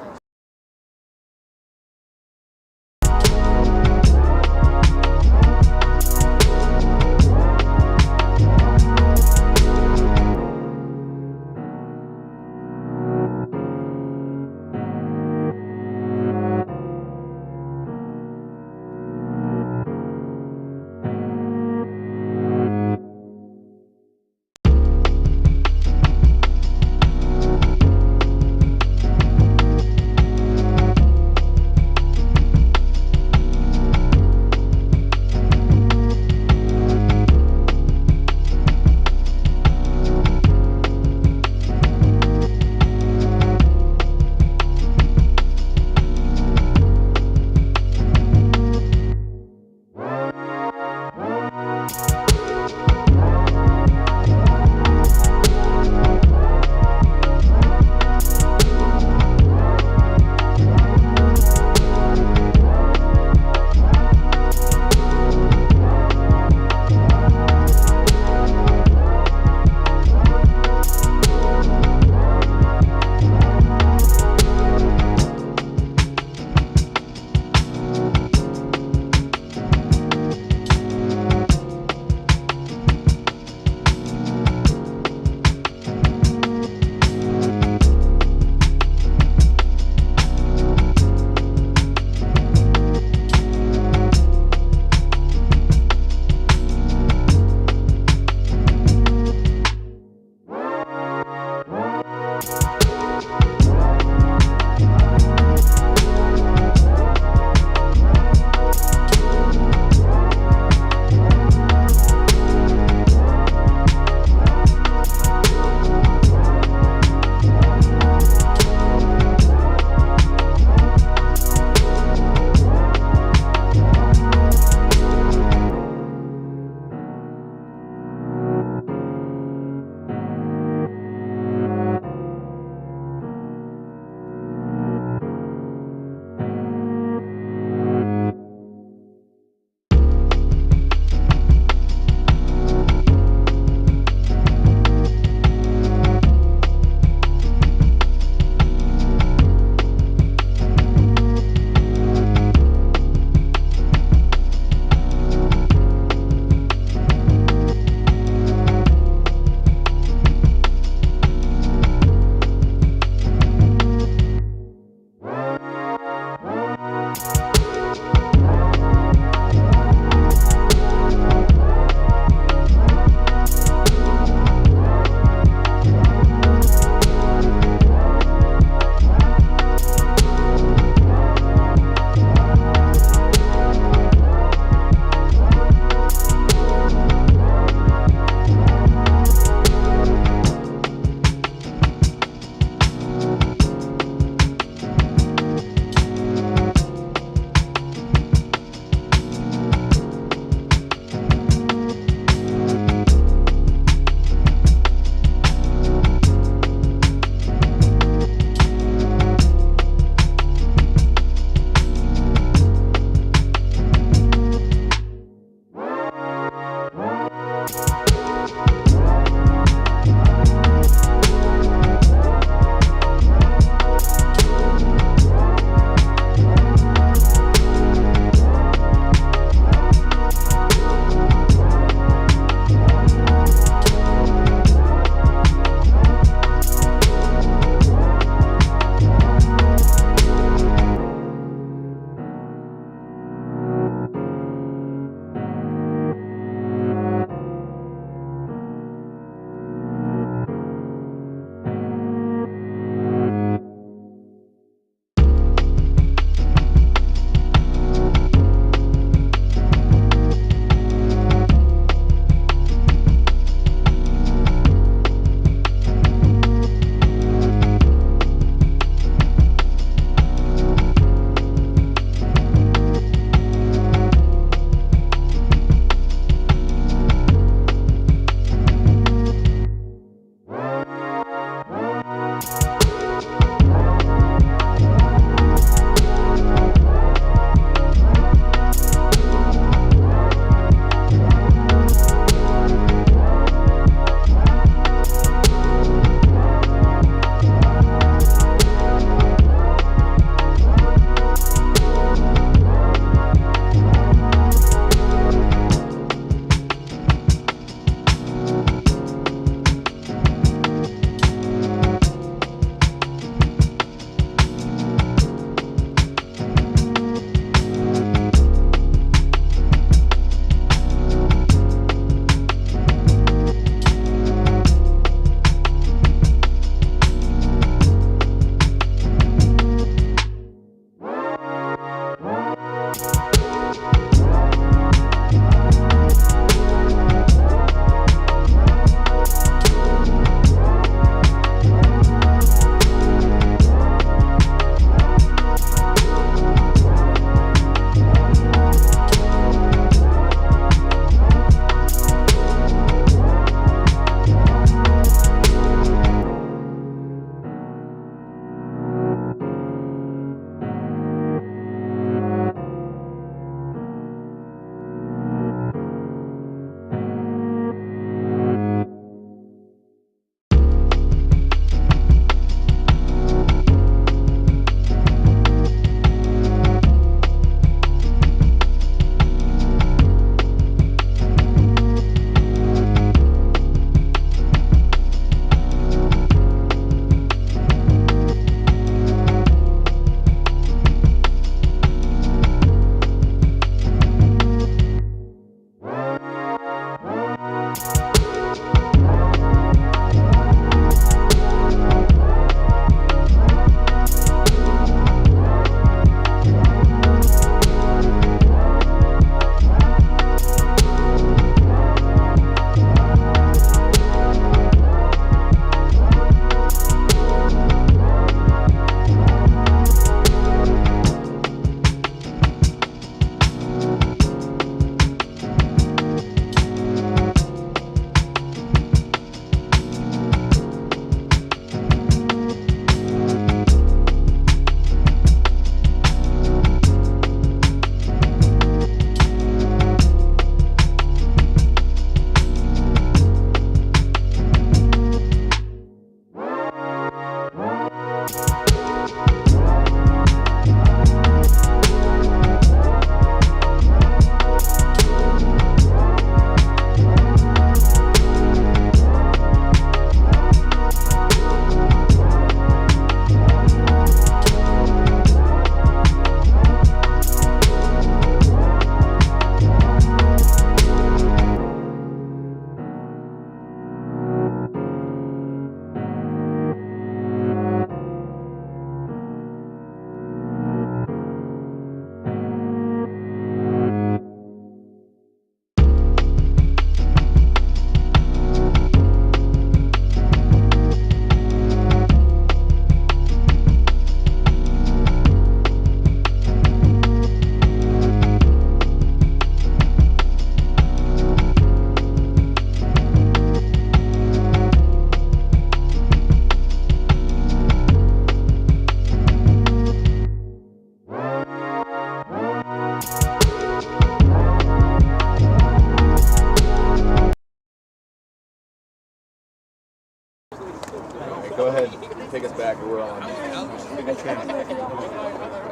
Go ahead, take us back. We're on. I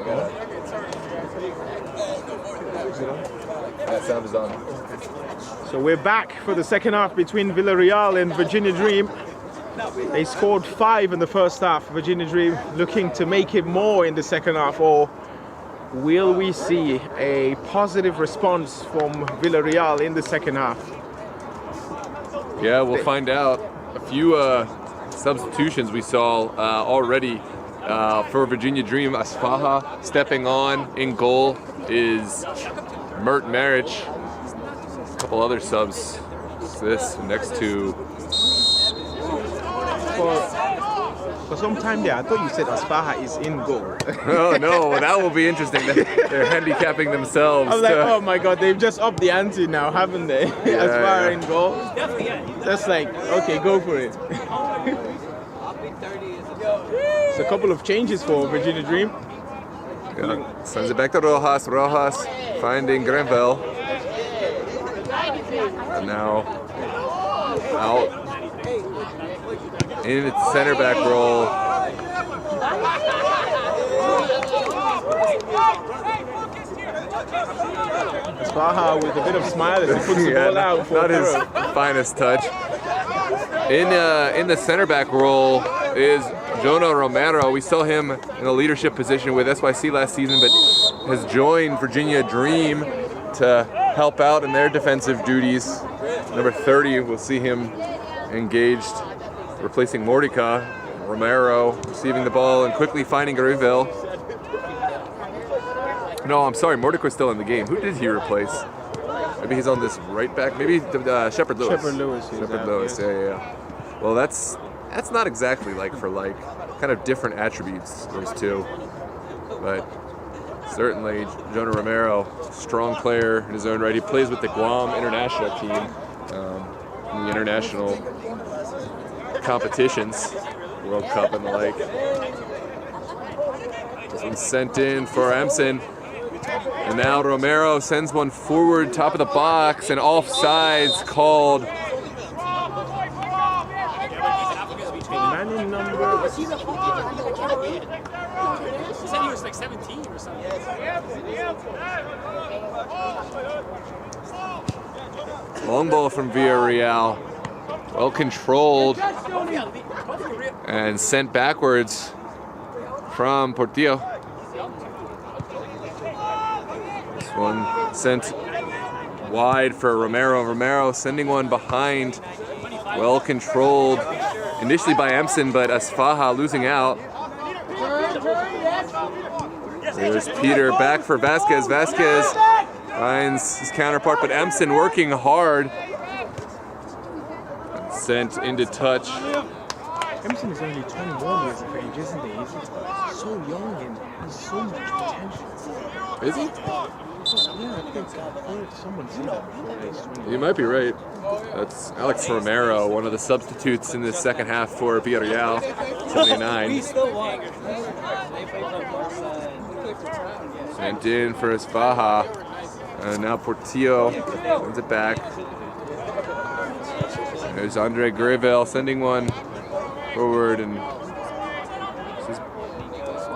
got it. That sound is on. So we're back for the second half between Villareal and Virginia Dream. They scored 5 in the first half. Virginia Dream looking to make it more in the second half, or will we see a positive response from Villareal in the second half? Yeah, we'll find out. A few substitutions we saw already for Virginia Dream. Asfaha stepping on in goal is Mert Maric. A couple other subs. This next to. For some time there, I thought you said Asfaha is in goal. Oh no, that will be interesting. They're handicapping themselves. I was like, oh my god, they've just upped the ante now, haven't they? Yeah, Asfaha in goal. That's like, okay, go for it. It's a couple of changes for Virginia Dream. Yeah. Sends it back to Rojas. Rojas finding Granville. And now out in its center back role. Asfaha with a bit of smile as he puts the ball out. For not his finest touch. In the center back role is Jonah Romero. We saw him in a leadership position with SYC last season, but has joined Virginia Dream to help out in their defensive duties. Number 30, we'll see him engaged, replacing Mordica. Romero receiving the ball and quickly finding Granville. No, I'm sorry, Mordico's still in the game. Who did he replace? Maybe he's on this right back. Maybe Shepherd Lewis. Shepherd Lewis. Shepherd Lewis. Yeah. Well, that's not exactly like for like. Kind of different attributes, those two. But certainly, Jonah Romero, strong player in his own right. He plays with the Guam international team in the international competitions, World Cup and the like. This one's sent in for Emson. And now Romero sends one forward, top of the box, and offsides called. Man in number. He said he was like 17 or something. Long ball from Villareal. Well controlled and sent backwards from Portillo. This one sent wide for Romero. Romero sending one behind. Well controlled initially by Emson, but Asfaha losing out. There's Peter back for Vasquez. Vasquez finds his counterpart, but Emson working hard. Sent into touch. Emson is only 21 years of age, isn't he? He's so young and has so much potential. Is he? Yeah, I think I've heard someone say that before. He's 21. You might be right. That's Alex Romero, one of the substitutes in the second half for Villareal, 79. Sent in for Esfaha. And now Portillo sends it back. There's Andre Greville sending one forward, and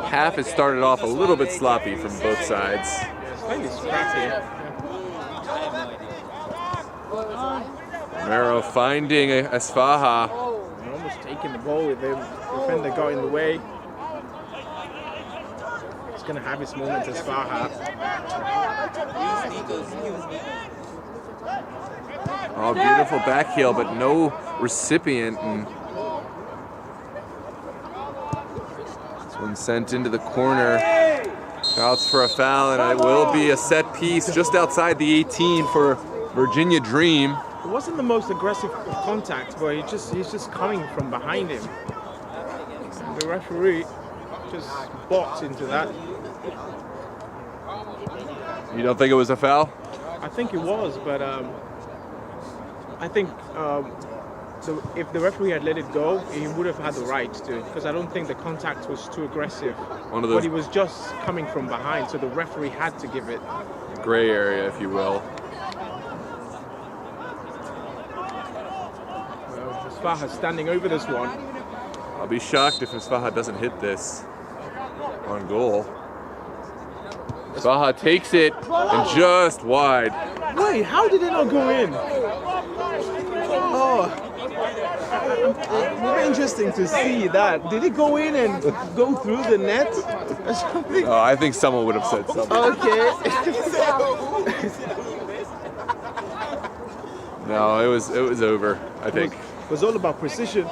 half has started off a little bit sloppy from both sides. Slightly scrappy. Romero finding Esfaha. Almost taking the ball with him. Defender got in the way. He's going to have his moment as Esfaha. Oh, beautiful back heel, but no recipient. And this one sent into the corner. Shouts for a foul, and it will be a set piece just outside the 18 for Virginia Dream. It wasn't the most aggressive contact, but he's just coming from behind him. The referee just boxed into that. You don't think it was a foul? I think it was, but I think so. If the referee had let it go, he would have had the right to, because I don't think the contact was too aggressive. One of those but he was just coming from behind, so the referee had to give it. gray area, if you will. Esfaha standing over this one. I'll be shocked if Esfaha doesn't hit this on goal. Esfaha takes it and just wide. Wait, how did it not go in? Oh, very interesting to see that. Did it go in and go through the net or something? Oh, I think someone would have said something. Okay. No, it was over, I think. It was all about precision.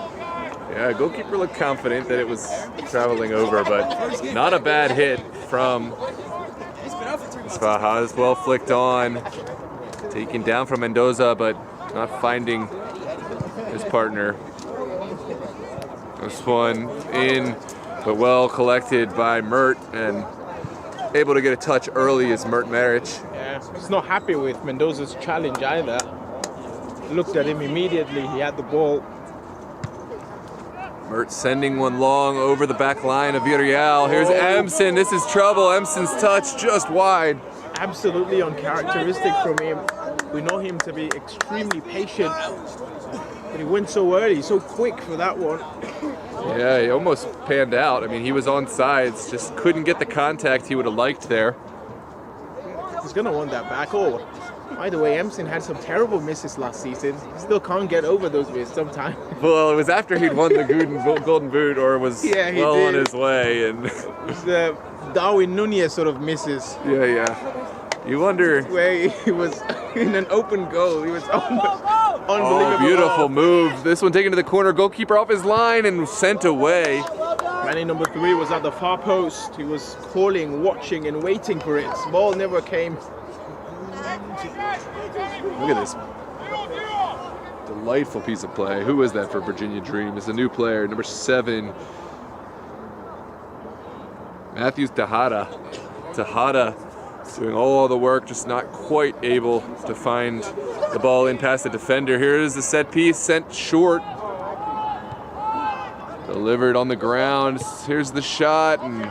Yeah, goalkeeper looked confident that it was traveling over, but not a bad hit from Esfaha. Well flicked on, taken down from Mendoza, but not finding his partner. This one in, but well collected by Mert, and able to get a touch early is Mert Maric. Yeah, he's not happy with Mendoza's challenge either. Looked at him immediately, he had the ball. Mert sending one long over the back line of Villareal. Here's Emson, this is trouble. Emson's touch just wide. Absolutely uncharacteristic from him. We know him to be extremely patient, but he went so early, so quick for that one. Yeah, he almost panned out. I mean, he was on sides, just couldn't get the contact he would have liked there. He's gonna want that back. Oh, by the way, Emson had some terrible misses last season. He still can't get over those misses sometimes. Well, it was after he'd won the Golden Boot, or was Yeah, he well did. on his way. And It's the Darwin Nunez sort of misses, yeah. You wonder. where he was in an open goal. He was unbelievable. Oh, beautiful move. This one taken to the corner. Goalkeeper off his line and sent away. Manning number 3 was at the far post. He was calling, watching, and waiting for it. Ball never came. Look at this delightful piece of play. Who is that for Virginia Dream? It's a new player, number 7, Matthews Tejada. Tejada doing all the work, just not quite able to find the ball in past the defender. Here is the set piece, sent short. Delivered on the ground. Here's the shot, and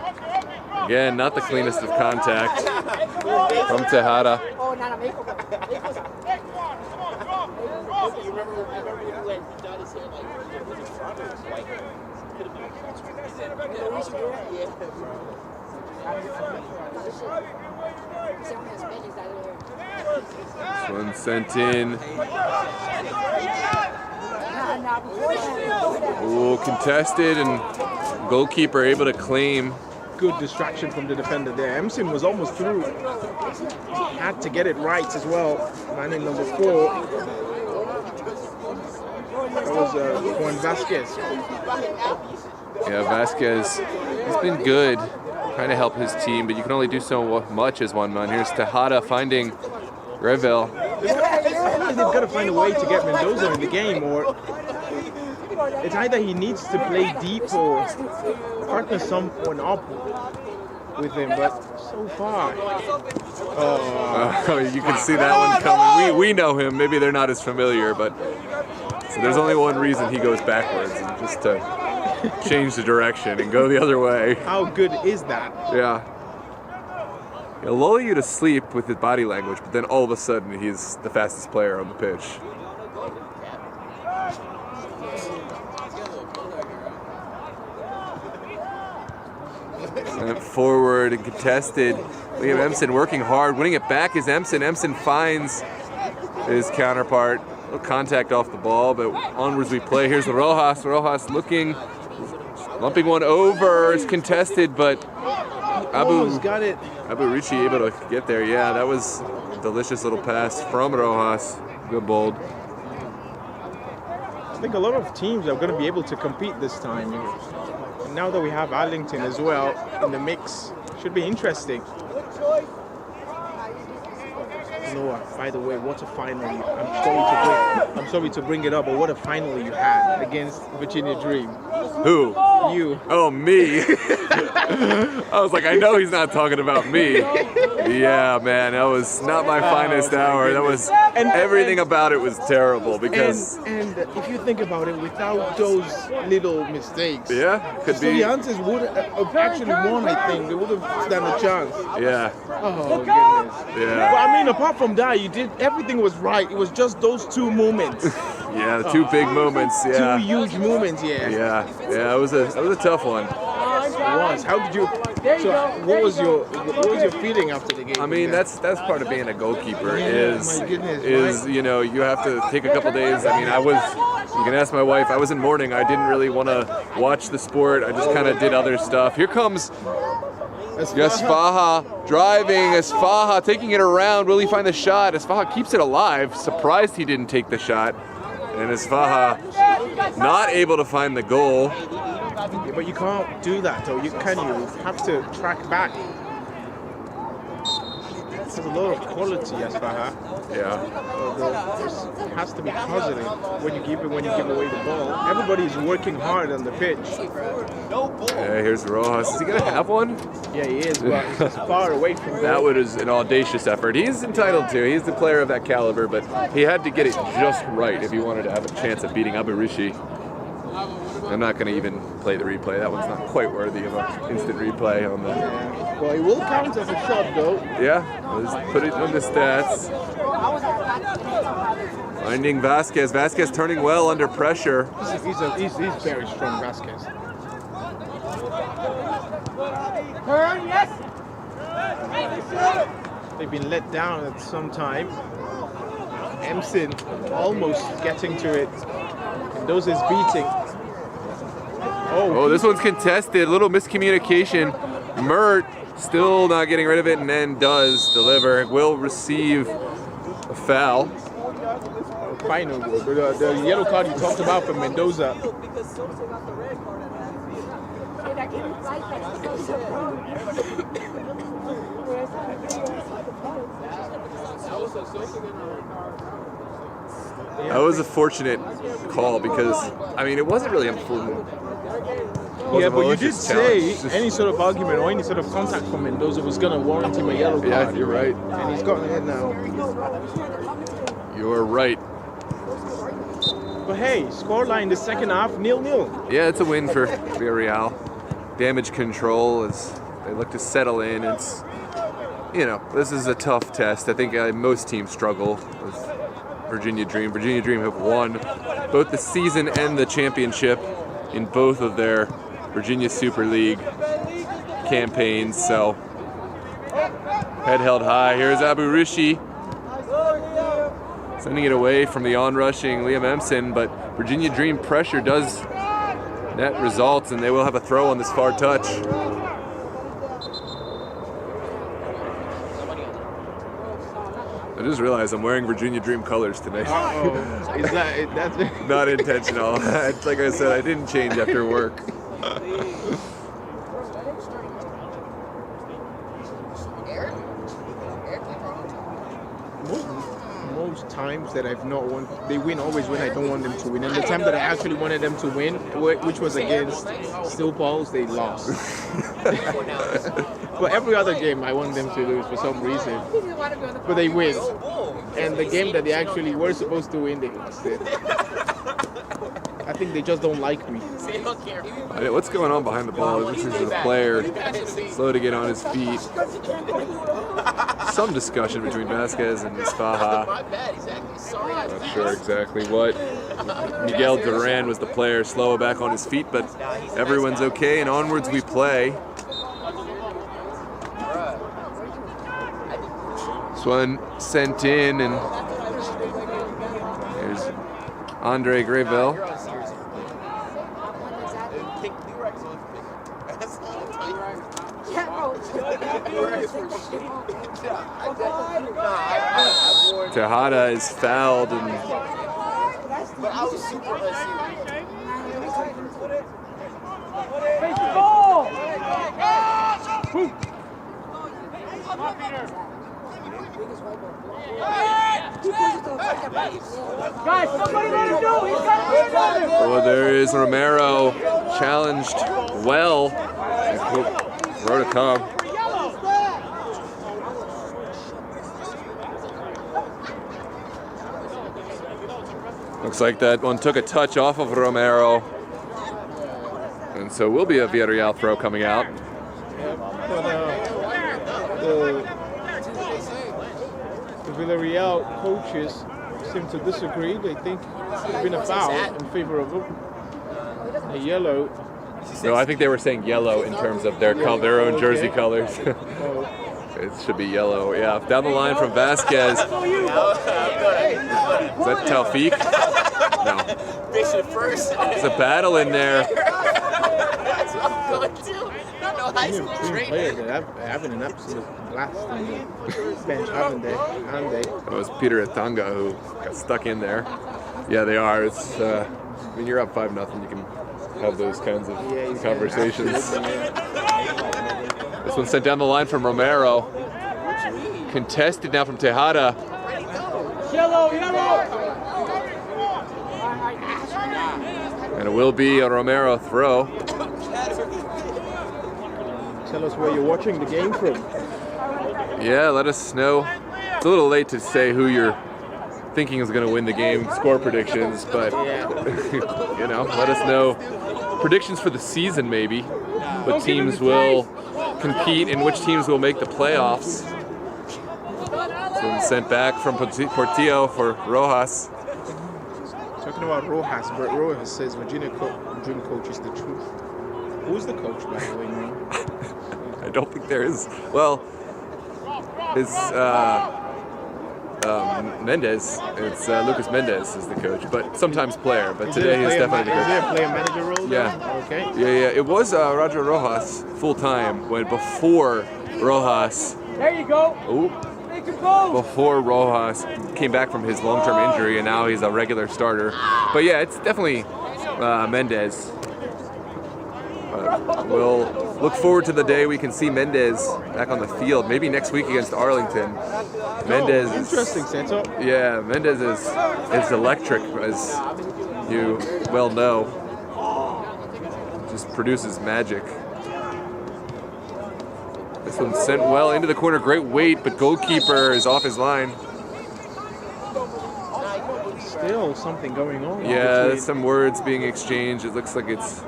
again, not the cleanest of contact from Tejada. This one sent in. Ooh, contested, and goalkeeper able to claim. Good distraction from the defender there. Emerson was almost through. He had to get it right as well. Manning number 4. That was Juan Vasquez. Yeah, Vasquez, he's been good, trying to help his team, but you can only do so much as one man. Here's Tejada finding Revel. They've got to find a way to get Mendoza in the game, or it's either he needs to play deep or partner someone up with him, but so far. You can see that one coming. We know him. Maybe they're not as familiar, but so there's only one reason he goes backwards, and just to change the direction and go the other way. How good is that? Yeah. He'll lull you to sleep with his body language, but then all of a sudden he's the fastest player on the pitch. Sent forward and contested. Liam Empson working hard. Winning it back is Empson. Empson finds his counterpart. A little contact off the ball, but onwards we play. Here's the Rojas. Rojas looking, lumping one over. It's contested, but got it. Abu Ricci able to get there. Yeah, that was a delicious little pass from Rojas. Good bold. I think a lot of teams are going to be able to compete this time. And now that we have Arlington as well in the mix, should be interesting. Noah, by the way, what a final. I'm sorry to bring it up, but what a final you had against Virginia Dream. Who? You. Oh, me. I was like, I know he's not talking about me. Yeah, man, that was not my finest hour. That was, everything about it was terrible because... And if you think about it, without those little mistakes... Yeah, could be. The answers would have actually won, I think. They would have stand a chance. Yeah. Oh, goodness. Yeah. But I mean, apart from that, everything was right. It was just those 2 moments. Yeah, the 2 big moments. Yeah. 2 huge moments. Yeah. Yeah. It was a tough one. It was. How did you? So, what was your feeling after the game? I mean, that's part of being a goalkeeper. My goodness, You know, you have to take a couple days. I mean, you can ask my wife. I was in mourning. I didn't really want to watch the sport. I just kind of did other stuff. Here comes Esfaha driving. Esfaha taking it around. Will he find the shot? Esfaha keeps it alive. Surprised he didn't take the shot. And Esfaha not able to find the goal. Yeah, but you can't do that, though. You have to track back. There's a lot of quality, Esfaha. Yeah. It has to be positive when you give away the ball. Everybody's working hard on the pitch. Yeah, here's Rojas. Is he gonna have one? Yeah, he is, but he's just far away from goal. That was an audacious effort. He's entitled to. He's the player of that caliber, but he had to get it just right if he wanted to have a chance of beating Abu Rishi. I'm not going to even play the replay. That one's not quite worthy of an instant replay on the... Yeah. Well, it will count as a shot, though. Yeah, let's put it on the stats. Finding Vasquez. Vasquez turning well under pressure. He's very strong, Vasquez. Turn, yes. They've been let down at some time. Empson almost getting to it. Mendoza's beating. Oh, this one's contested. A little miscommunication. Mert still not getting rid of it, and then does deliver. Will receive a foul. Final goal. The yellow card you talked about for Mendoza. That was a fortunate call because, I mean, it wasn't really a full. Yeah, but you did malicious say challenge. any sort of argument or any sort of contact from Mendoza was going to warrant him a yellow card. Yeah, you're right. And he's gotten it now. You're right. But hey, scoreline the second half, 0-0. Yeah, it's a win for Villareal. Damage control as they look to settle in. It's, you know, this is a tough test. I think most teams struggle with Virginia Dream. Virginia Dream have won both the season and the championship in both of their Virginia Super League campaigns. So, head held high. Here's Abu Rishi sending it away from the on-rushing Liam Empson, but Virginia Dream pressure does net results, and they will have a throw on this far touch. I just realized I'm wearing Virginia Dream colors tonight. Uh-oh. Is that's Not intentional. It's like I said, I didn't change after work. most times that I've not won, they win always when I don't want them to win. And the time that I actually wanted them to win, which was against Still Balls, they lost. But every other game I want them to lose for some reason. But they win. And the game that they actually were supposed to win, they lost it. I think they just don't like me. What's going on behind the ball? This is the player slow to get on his feet. Some discussion between Vasquez and Spaha. Not sure exactly what. Miguel Duran was the player slow back on his feet, but everyone's okay, and onwards we play. This one sent in, and there's Andre Grayville. Tejada is fouled, and Guys, somebody let him know. He's got to well, there is Romero challenged well. Road to come. Looks like that one took a touch off of Romero. And so will be a Villareal throw coming out. The Villareal coaches seem to disagree. They think there's been a foul in favor of a yellow. No, I think they were saying yellow in terms of their own jersey colors. It should be yellow, yeah. Down the line from Vasquez. Is that Taufik? No. There's a battle in there. Players that are having an absolute blast on the bench, haven't they? It was Peter Atanga who got stuck in there. Yeah, they are. It's I mean, you're up 5-0. You can have those kinds of conversations. This one sent down the line from Romero. Contested now from Tejada. Yellow. And it will be a Romero throw. Tell us where you're watching the game from. Yeah, let us know. It's a little late to say who you're thinking is going to win the game, score predictions, but you know, let us know predictions for the season maybe. What teams will compete and which teams will make the playoffs. It's been sent back from Portillo for Rojas. Talking about Rojas, Bert Rojas says Virginia Dream coach is the truth. Who's the coach, by the way, man? I don't think there is. Well, it's Mendez. It's Lucas Mendez is the coach, but sometimes player. But today he's definitely the coach. Is there a player manager role? Yeah. Okay. Yeah. It was Roger Rojas full time when before Rojas. There you go. Ooh. Make it go. Before Rojas came back from his long-term injury, and now he's a regular starter. But yeah, it's definitely Mendez. we'll look forward to the day we can see Mendez back on the field. Maybe next week against Arlington. Mendez is, interesting setup. yeah, Mendez is electric, as you well know. Just produces magic. This one's sent well into the corner. Great weight, but goalkeeper is off his line. Still something going on. Yeah, there's some words being exchanged. It looks like it's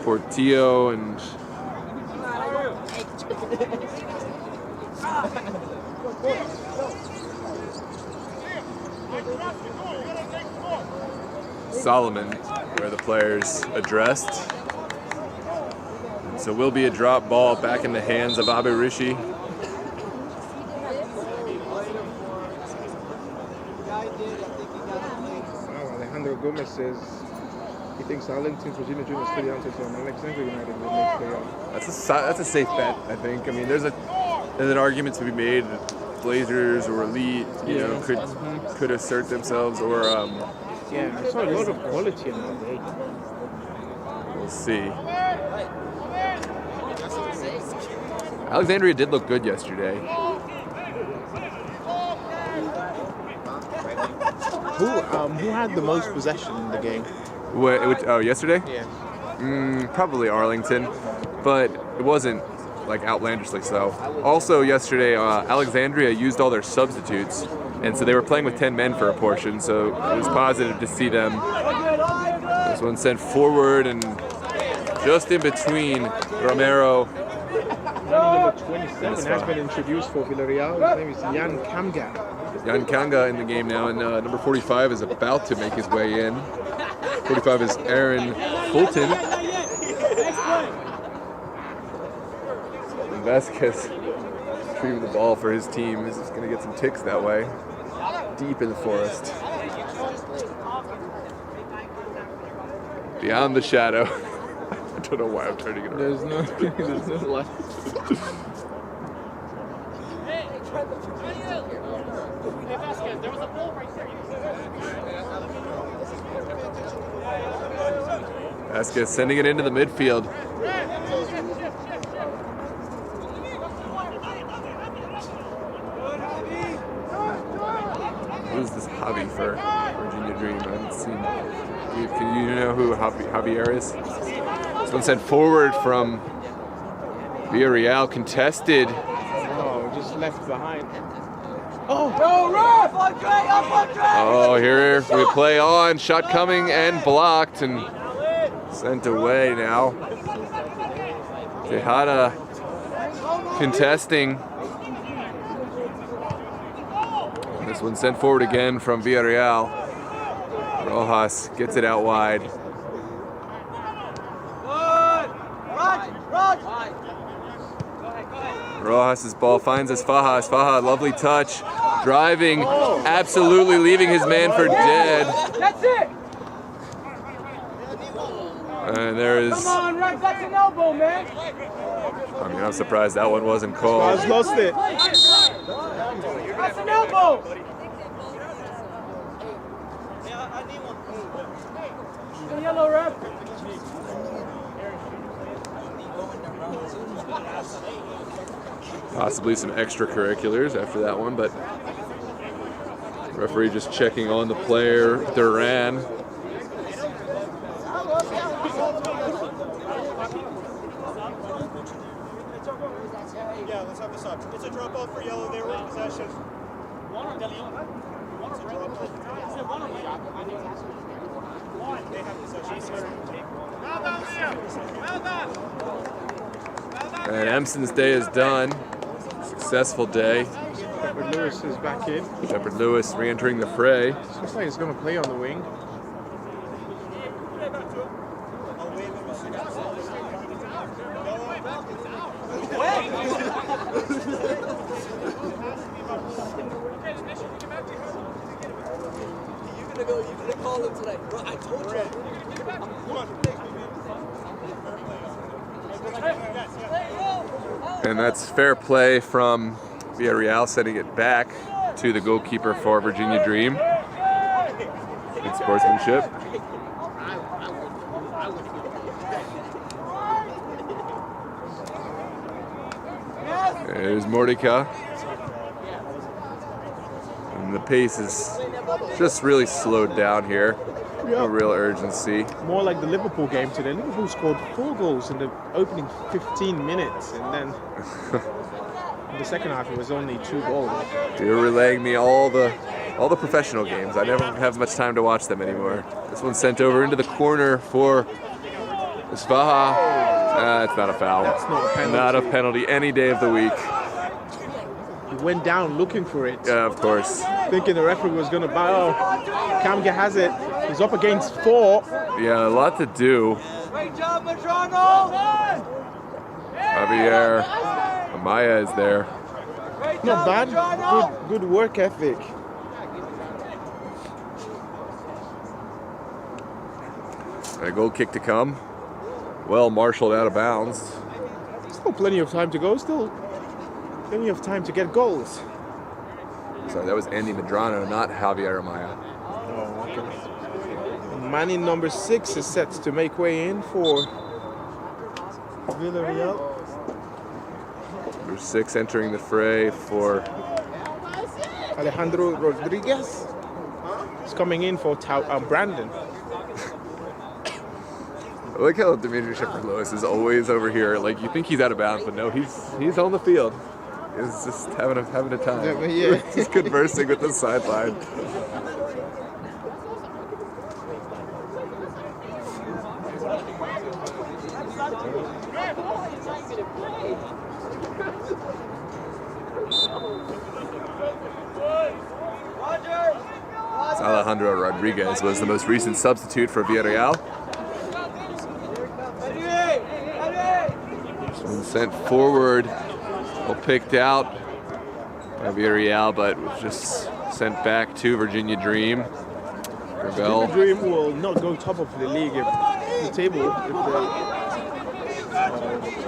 Portillo and Solomon, where the players addressed. And so will be a drop ball back in the hands of Abe Rishi. Alejandro Gomez says he thinks Arlington's Virginia Dream is fully answered to Alexandria United will make playoff. That's a safe bet, I think. I mean, there's an argument to be made that Blazers or Elite, you know, could assert themselves, or Yeah, I saw a lot of quality in that day. we'll see. Alexandria did look good yesterday. Who had the most possession in the game? Yesterday? Yeah. Probably Arlington, but it wasn't like outlandishly so. Also yesterday, Alexandria used all their substitutes, and so they were playing with 10 men for a portion, so it was positive to see them. This one sent forward and just in between Romero. Number 27 has been introduced for Villareal. His name is Jan Kamga. Jan Kanga in the game now, and number 45 is about to make his way in. 45 is Aaron Fulton. And Vasquez retrieving the ball for his team. He's just going to get some ticks that way. Deep in the forest. Beyond the shadow. I don't know why I'm turning it around. There's no light. There was a ball right there. Vasquez sending it into the midfield. Who's this Javi for Virginia Dream? I haven't seen. Can you know who Javier is? This one sent forward from Villareal, contested. Oh, just left behind. Oh, here we play on. Shot coming and blocked and sent away now. Tejada contesting. This one sent forward again from Villareal. Rojas gets it out wide. Rojas' ball finds us Faja. Faja, lovely touch. Driving, absolutely leaving his man for dead. That's it. And there is. Come on, Rex, that's an elbow, man. I mean, I'm surprised that one wasn't called. I've lost it. That's an elbow. The yellow ref. Possibly some extracurriculars after that one, but referee just checking on the player, Duran. Yeah, let's have this up. It's a drop off for yellow. They were in possession. They have possession. And Empson's day is done. Successful day. Shepard Lewis is back in. Shepard Lewis re-entering the fray. Looks like he's going to play on the wing. You could have called him today. Bro, I told you. And that's fair play from Villareal, sending it back to the goalkeeper for Virginia Dream. Good sportsmanship. There's Mordecai. And the pace is just really slowed down here. No real urgency. More like the Liverpool game today. Liverpool scored 4 goals in the opening 15 minutes, and then in the second half it was only 2 goals. You're relaying me all the professional games. I never have much time to watch them anymore. This one's sent over into the corner for Svaha. It's not a foul. That's not a penalty. Not a penalty any day of the week. He went down looking for it. Yeah, of course. Thinking the referee was going to buy. Oh, Kamga has it. He's up against 4. Yeah, a lot to do. Great job, Madrano! Javier Amaya is there. Not bad. Good work ethic. A goal kick to come. Well marshaled out of bounds. Still plenty of time to go. Still plenty of time to get goals. Sorry, that was Andy Medrano, not Javier Amaya. Oh, okay. Man in number 6 is set to make way in for Villareal. Number 6 entering the fray for Alejandro Rodriguez is coming in for Brandon. I like how Dimitri Shepard-Lewis is always over here. Like, you think he's out of bounds, but no, he's on the field. He's just having a time. Yeah. He's conversing with the sideline. Alejandro Rodriguez was the most recent substitute for Villareal. Sent forward, well picked out by Villareal, but was just sent back to Virginia Dream. Virginia Dream will not go top of the league the table if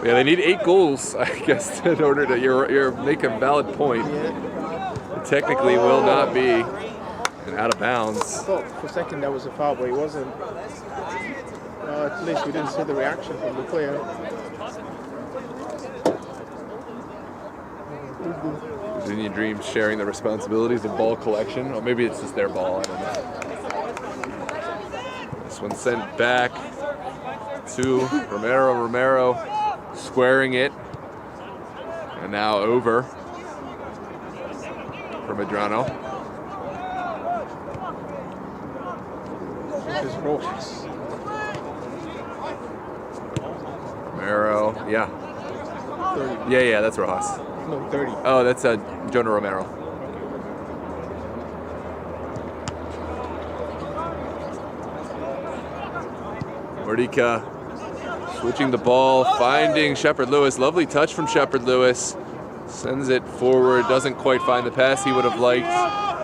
they. Yeah, they need 8 goals, I guess, in order to make a valid point. Yeah. It technically will not be and out of bounds. I thought for a second that was a foul, but it wasn't. At least we didn't see the reaction from the player. Virginia Dream sharing the responsibilities of ball collection, or maybe it's just their ball, I don't know. This one sent back to Romero squaring it, and now over for Medrano. This is Rojas. Romero, yeah. 30. Yeah, that's Rojas. No, 30. Oh, that's Jonah Romero. Mordecai switching the ball, finding Shepard-Lewis. Lovely touch from Shepard-Lewis. Sends it forward, doesn't quite find the pass he would have liked.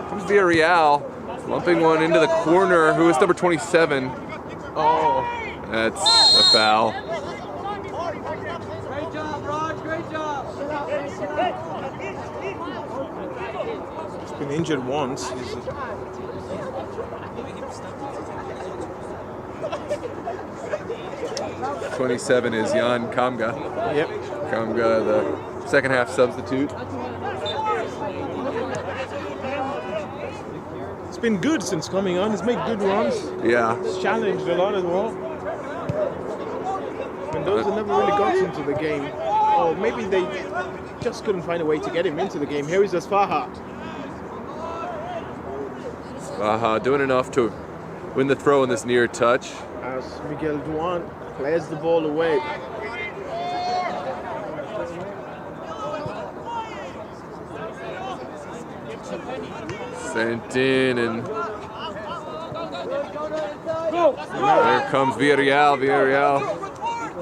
Comes Villareal, lumping one into the corner. Who is number 27? Oh. That's a foul. Great job, Raj. Great job. He's been injured once. 27 is Jan Kamga. Yep. Kamga, the second half substitute. It's been good since coming on. He's made good runs. Yeah. He's challenged a lot as well. Mendoza never really got into the game. Or maybe they just couldn't find a way to get him into the game. Here is Asfaha. Doing enough to win the throw in this near touch. As Miguel Duan clears the ball away. Sent in, and there comes Villareal.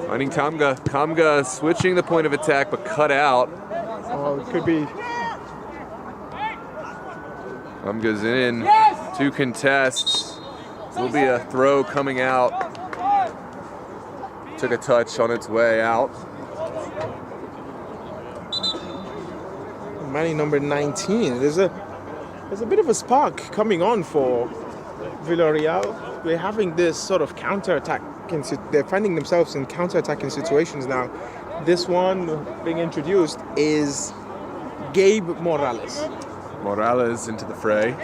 Finding Kamga. Kamga switching the point of attack, but cut out. Oh, it could be. Kamga's in to contest. Will be a throw coming out. Took a touch on its way out. Manny number 19. There's a bit of a spark coming on for Villareal. They're having this sort of counter-attack. They're finding themselves in counter-attacking situations now. This one being introduced is Gabe Morales. Morales into the fray.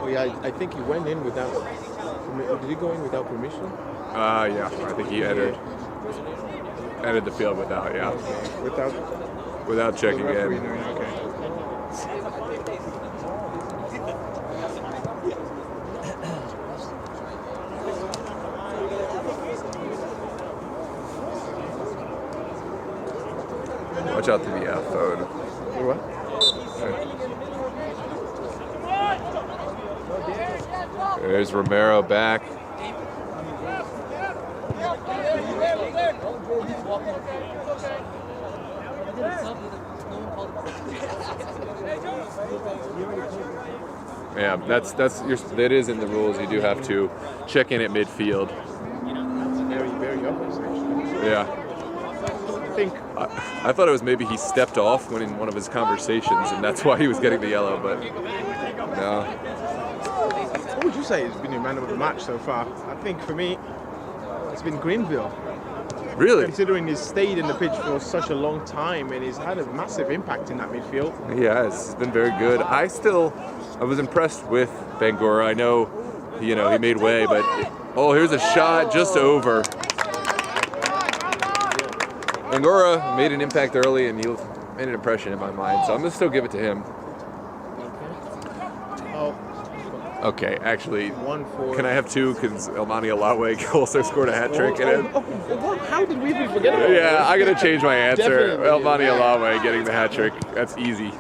Oh yeah, I think he went in without. Did he go in without permission? Yeah, I think he entered the field without, yeah. Without checking the referee in. knowing, okay. Watch out to the phone. What? There's Romero back. Yeah, that is in the rules. You do have to check in at midfield. Very, very obvious actually. Yeah. I think I thought it was maybe he stepped off when in one of his conversations, and that's why he was getting the yellow, but no. What would you say has been your man of the match so far? I think for me, it's been Greenville. Really? Considering he's stayed in the pitch for such a long time and he's had a massive impact in that midfield. He has. He's been very good. I was impressed with Bangura. I know, he made way, but here's a shot just over. Bangura made an impact early, and he made an impression in my mind, so I'm gonna still give it to him. Okay, actually, can I have two? Because Elmani Alawe also scored a hat trick. How did we even forget about Yeah, I'm going to change my answer. Definitely. Elmani Alawe getting the hat trick. That's easy.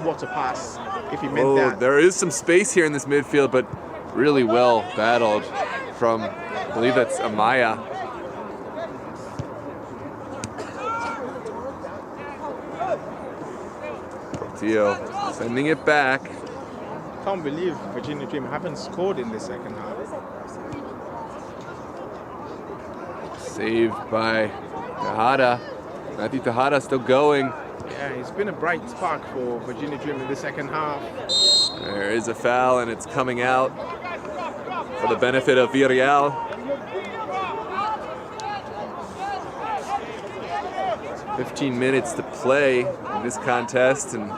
What a pass, if he meant that. There is some space here in this midfield, but really well battled from, I believe that's Amaya. Portillo sending it back. Can't believe Virginia Dream haven't scored in the second half. Saved by Tejada. Matthew Tejada still going. Yeah, it's been a bright spark for Virginia Dream in the second half. There is a foul, and it's coming out for the benefit of Villareal. 15 minutes to play in this contest, and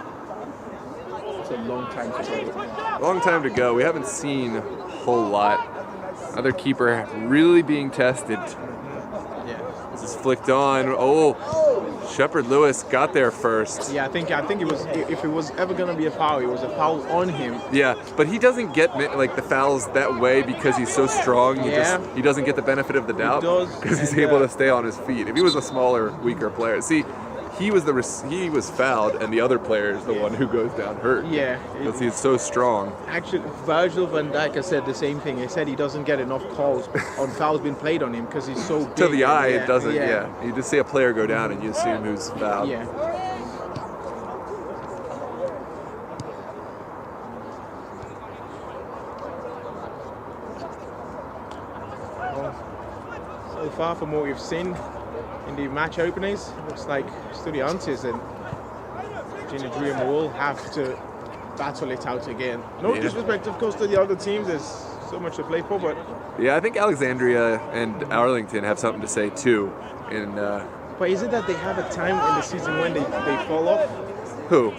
It's a long time to go. long time to go. We haven't seen a whole lot. Other keeper really being tested. Yeah. This is flicked on. Shepard Lewis got there first. Yeah, I think it was, if it was ever gonna be a foul, it was a foul on him. Yeah, but he doesn't get the fouls that way because he's so strong. He doesn't get the benefit of the doubt because he's able to stay on his feet. If he was a smaller, weaker player, see, he was fouled, and the other player is the one who goes down hurt. Yeah. Because he's so strong. Actually, Virgil van Dijk has said the same thing. He said he doesn't get enough calls on fouls being played on him because he's so big. To the eye, Yeah, it doesn't. yeah. Yeah. You just see a player go down, and you assume who's fouled. Yeah. So far from what we've seen in the match openings, looks like Estudiantes and Virginia Dream will have to battle it out again. No disrespect, of course, to the other teams. There's so much to play for, but Yeah, I think Alexandria and Arlington have something to say too. but is it that they have a time in the season when they fall off? Who?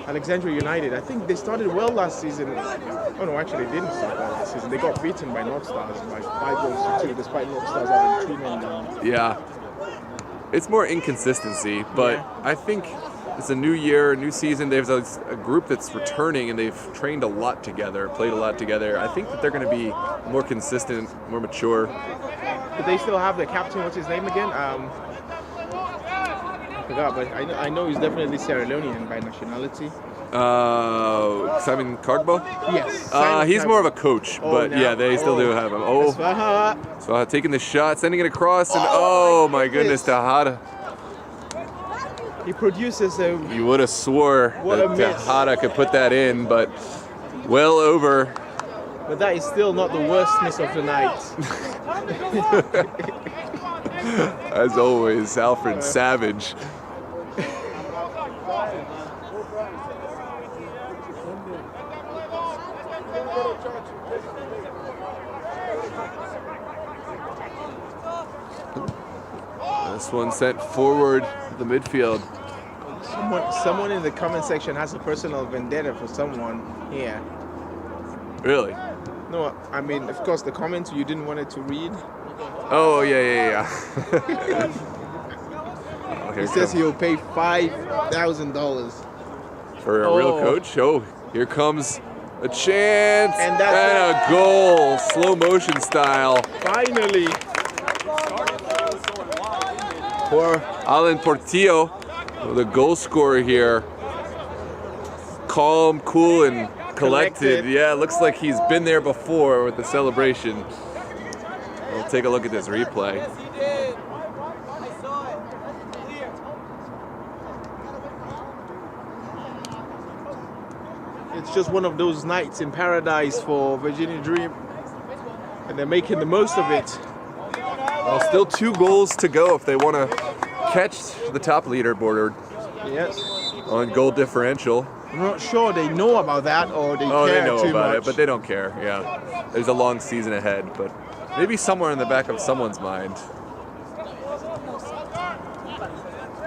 Alexandria United, I think they started well last season. Oh no, actually they didn't start well last season. They got beaten by North Stars by 5-2, despite North Stars having 3 men down. Yeah. It's more inconsistency, but I think it's a new year, a new season. There's a group that's returning, and they've trained a lot together, played a lot together. I think that they're going to be more consistent, more mature. But they still have the captain. What's his name again? I forgot, but I know he's definitely Sierra Leonean by nationality. Simon Kagbo? Yes. He's more of a coach, but now? yeah, they still do have him. Oh, so taking the shot, sending it across, and oh my goodness, Tejada. He produces a. You would have swore that Tejada could put that in, but well over. But that is still not the worst miss of the night. As always, Alfred Savage. This one sent forward the midfield. Someone in the comment section has a personal vendetta for someone here. Really? No, I mean, of course, the comments you didn't want it to read. Oh, yeah. He says he'll pay $5,000. For a real coach? Oh, here comes a chance and a goal, slow motion style. Finally. For Alan Portillo, the goal scorer here. Calm, cool, and collected. Yeah, it looks like he's been there before with the celebration. We'll take a look at this replay. It's just one of those nights in paradise for Virginia Dream, and they're making the most of it. Well, still 2 goals to go if they want to catch the top leaderboard. Yes. On goal differential. I'm not sure they know about that or they care too much. Oh, they know about it, but they don't care. Yeah, there's a long season ahead, but maybe somewhere in the back of someone's mind.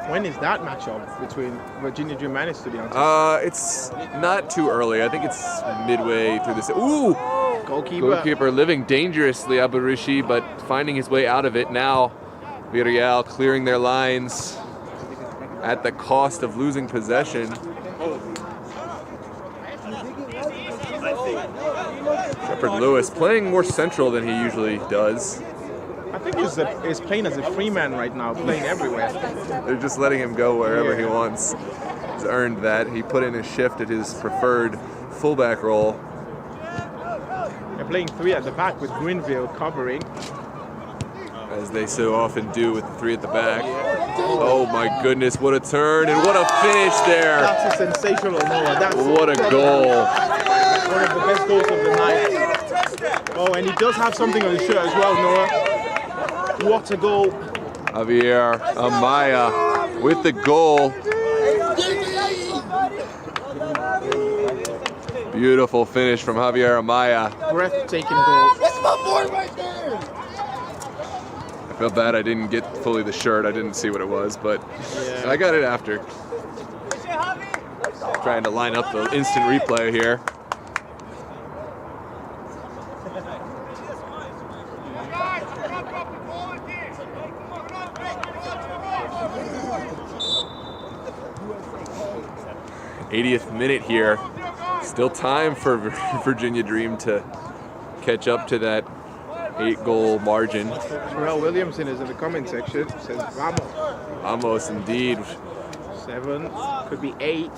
When is that matchup between Virginia Dream and Estudiantes? It's not too early. I think it's midway through this. Ooh! Goalkeeper living dangerously, Aburishi, but finding his way out of it. Now, Villareal clearing their lines at the cost of losing possession. Shepard Lewis playing more central than he usually does. I think he's playing as a free man right now, playing everywhere. They're just letting him go wherever he wants. He's earned that. He put in a shift at his preferred fullback role. They're playing 3 at the back with Greenville covering. As they so often do with the 3 at the back. Oh my goodness, what a turn and what a finish there. That's a sensational Noah. What a goal. One of the best goals of the night. Oh, and he does have something on his shirt as well, Noah. What a goal. Javier Amaya with the goal. Beautiful finish from Javier Amaya. Breathtaking goal. That's my boy right there. I felt bad I didn't get fully the shirt. I didn't see what it was, but I got it after. Trying to line up the instant replay here. '80th minute here. Still time for Virginia Dream to catch up to that 8-goal margin. Terrell Williamson is in the comment section. Says vamos. Vamos indeed. 7, could be 8.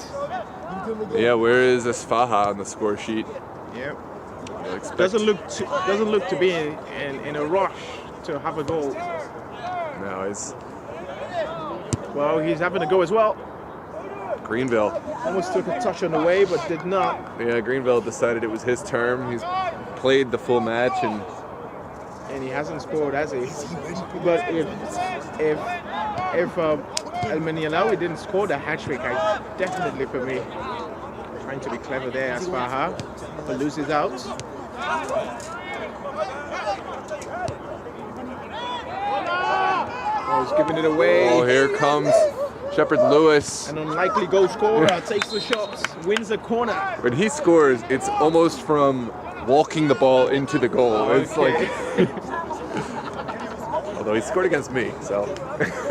Yeah, where is Esfaha on the score sheet? Yep. Doesn't look to be in a rush to have a goal. No, he's. Well, he's having a go as well. Greenville. Almost took a touch on the way, but did not. Yeah, Greenville decided it was his term. He's played the full match and he hasn't scored, has he? But if El Menialawi didn't score the hat trick, definitely for me. Trying to be clever there, Asfaha, but loses out. Oh, he's giving it away. Oh, here comes Shepard Lewis. An unlikely goal scorer takes the shots, wins the corner. When he scores, it's almost from walking the ball into the goal. It's like Although he scored against me, so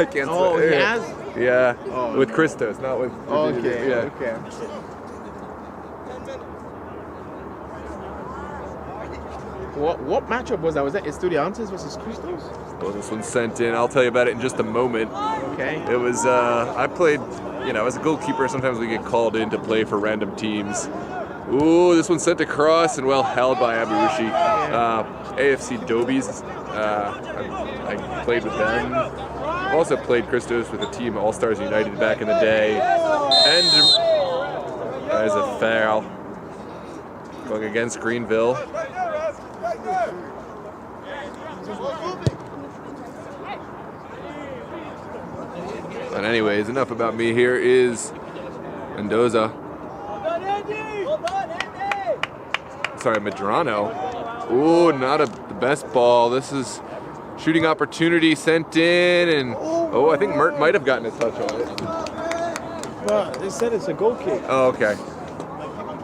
I can't Oh, say. he has? Yeah, Oh. with Christos, not with. Okay, Yeah. okay. What matchup was that? Was that Estudiantes versus Christos? Well, this one's sent in. I'll tell you about it in just a moment. Okay. It was, I played, as a goalkeeper, sometimes we get called in to play for random teams. Ooh, this one's sent across and well held by Aburushi. AFC Dobies, I played with them. Also played Christos with the team All Stars United back in the day. And there's a foul going against Greenville. But anyways, enough about me. Here is Mendoza. Sorry, Medrano. Ooh, not the best ball. This is shooting opportunity sent in, and I think Mert might have gotten a touch on it. Well, they said it's a goal kick. Oh, okay.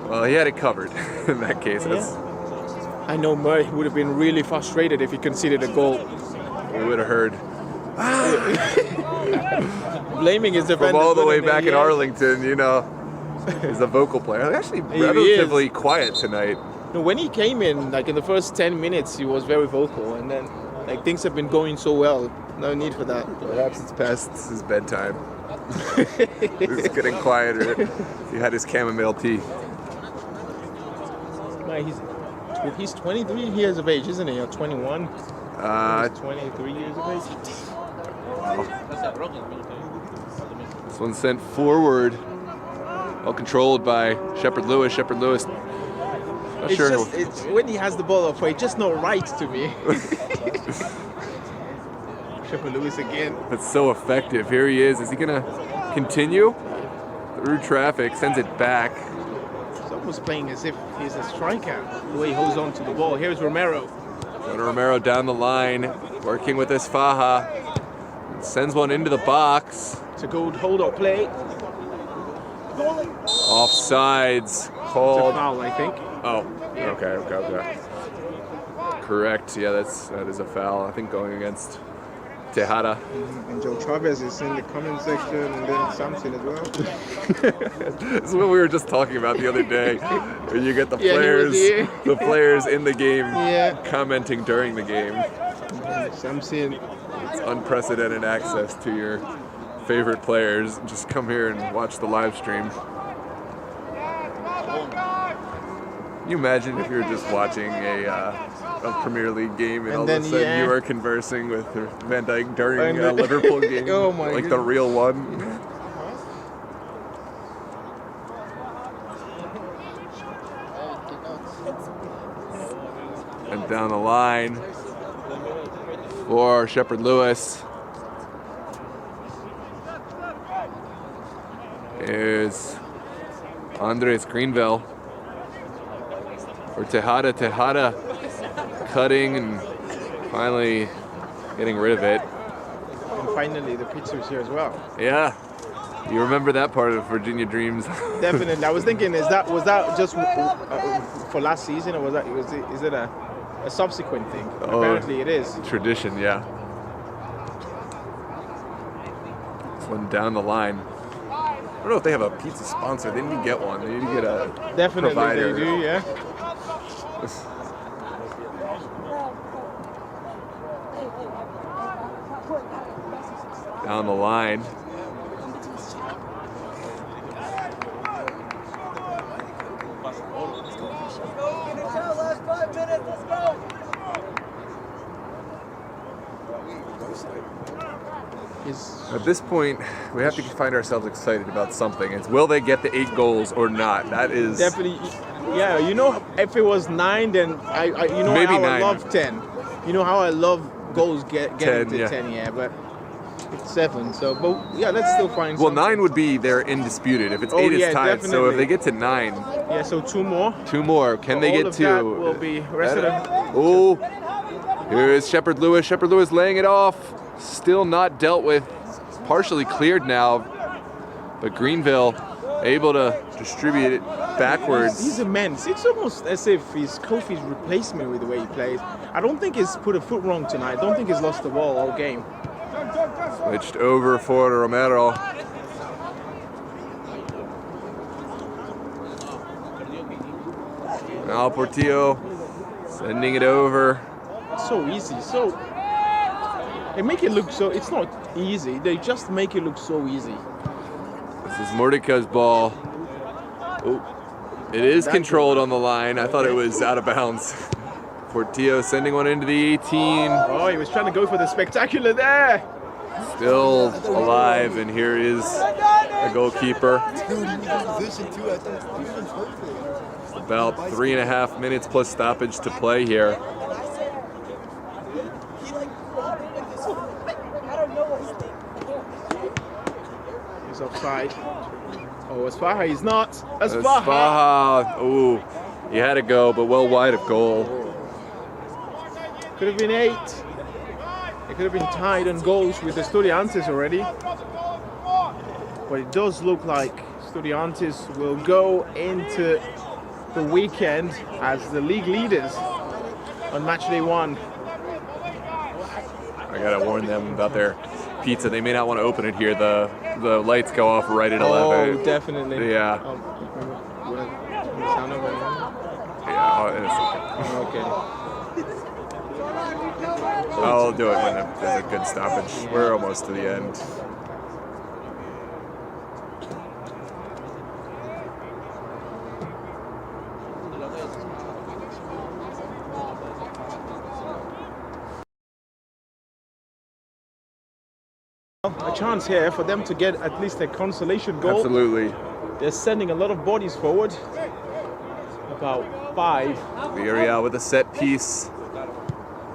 Well, he had it covered in that case. I know Mert would have been really frustrated if he conceded a goal. We would have heard. Blaming his defenders. From all the way back in Arlington, he's a vocal player. Actually, relatively quiet tonight. No, when he came in, like in the first 10 minutes, he was very vocal, and then things have been going so well. No need for that. Perhaps it's past his bedtime. He's getting quieter. He had his chamomile tea. He's 23 years of age, isn't he? Or 21? He's 23 years of age. This one's sent forward. Well controlled by Shepard Lewis. Shepard Lewis. Not sure. It's when he has the ball up, it's just not right to me. Shepard Lewis again. That's so effective. Here he is. Is he gonna continue through traffic? Sends it back. He's almost playing as if he's a striker. The way he holds on to the ball. Here's Romero. Romero down the line, working with Esfaha. Sends one into the box. It's a good hold-up play. Offsides called. It's a foul, I think. Oh, okay. Correct. Yeah, that is a foul. I think going against Tejada. And Joe Chavez is in the comment section, and then Samson as well. This is what we were just talking about the other day. Where you get the players in the game commenting during the game. Samson. It's unprecedented access to your favorite players. Just come here and watch the live stream. Can you imagine if you were just watching a Premier League game and all of a sudden you were conversing with Van Dijk during a Liverpool game, oh my like the real one? And down the line for Shepard Lewis is Andres Greenville. Or Tejada cutting and finally getting rid of it. And finally the picture's here as well. Yeah. You remember that part of Virginia Dreams? Definitely. I was thinking, was that just for last season, or is it a subsequent thing? Apparently it is. Tradition, yeah. This one down the line. I don't know if they have a pizza sponsor. They need to get one. They need to get a provider. They do, yeah. Down the line. Last 5 minutes, let's go. At this point, we have to find ourselves excited about something. It's will they get the 8 goals or not? That is definitely. Yeah, if it was 9, then maybe how 9. I love 10. You know how I love goals getting 10, to yeah. 10, yeah, but it's 7. So, but yeah, let's still find. Well, something. 9 would be they're indisputed. If it's 8, it's tied. Definitely. So if they get to 9, yeah, so 2 more. 2 more. Can they all get of 2? That will be rest of them. Oh, here is Shepard Lewis. Shepard Lewis laying it off. Still not dealt with. Partially cleared now, but Greenville able to distribute it backwards. He's immense. It's almost as if he's Kofi's replacement with the way he plays. I don't think he's put a foot wrong tonight. I don't think he's lost the ball all game. Switched over for Romero. Now Portillo sending it over. So easy. So they make it look so. It's not easy. They just make it look so easy. This is Mordeka's ball. Oh, it is controlled on the line. I thought it was out of bounds. Portillo sending one into the 18. Oh, he was trying to go for the spectacular there. Still alive, and here is the goalkeeper. About 3.5 minutes plus stoppage to play here. He's offside. Oh, Asfaha, he's not. Asfaha. Ooh, he had to go, but well wide of goal. Could have been 8. It could have been tied on goals with the Estudiantes already. But it does look like Estudiantes will go into the weekend as the league leaders on match day 1. I gotta warn them about their pizza. They may not want to open it here. The lights go off right at 11. Oh, definitely. Yeah. Yeah, okay. I'll do it when there's a good stoppage. We're almost to the end. a chance here for them to get at least a consolation goal. Absolutely. They're sending a lot of bodies forward. About 5. Villareal with a set piece.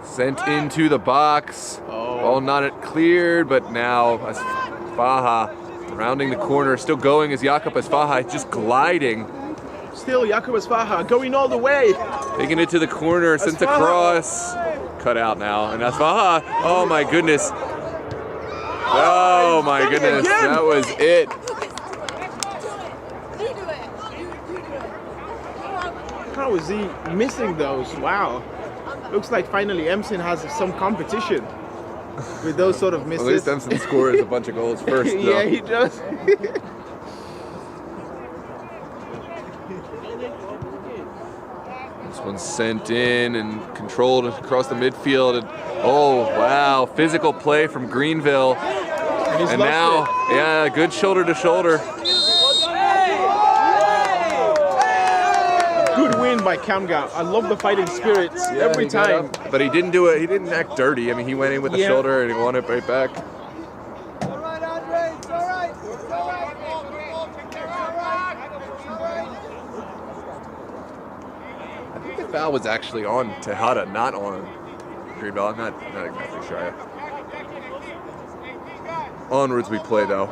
Sent into the box. Ball not cleared, but now Asfaha rounding the corner, still going as Jakob Asfaha, just gliding. Still Jakob Asfaha going all the way. Taking it to the corner, sent across. Cut out now. And Asfaha, oh my goodness. Oh my goodness, that was it. How is he missing those? Wow. Looks like finally Emson has some competition with those sort of misses. At least Emson scores a bunch of goals first. Yeah, he does. This one's sent in and controlled across the midfield. And, oh, wow. Physical play from Greenville. And now, yeah, good shoulder to shoulder. Good win by Kamga. I love the fighting spirits every time. But he didn't do it. He didn't act dirty. I mean, he went in with the shoulder and he won it right back. All right, Andre. It's all right. It's all right. I think the foul was actually on Tejada, not on Greenville. I'm not exactly sure. Onwards we play, though.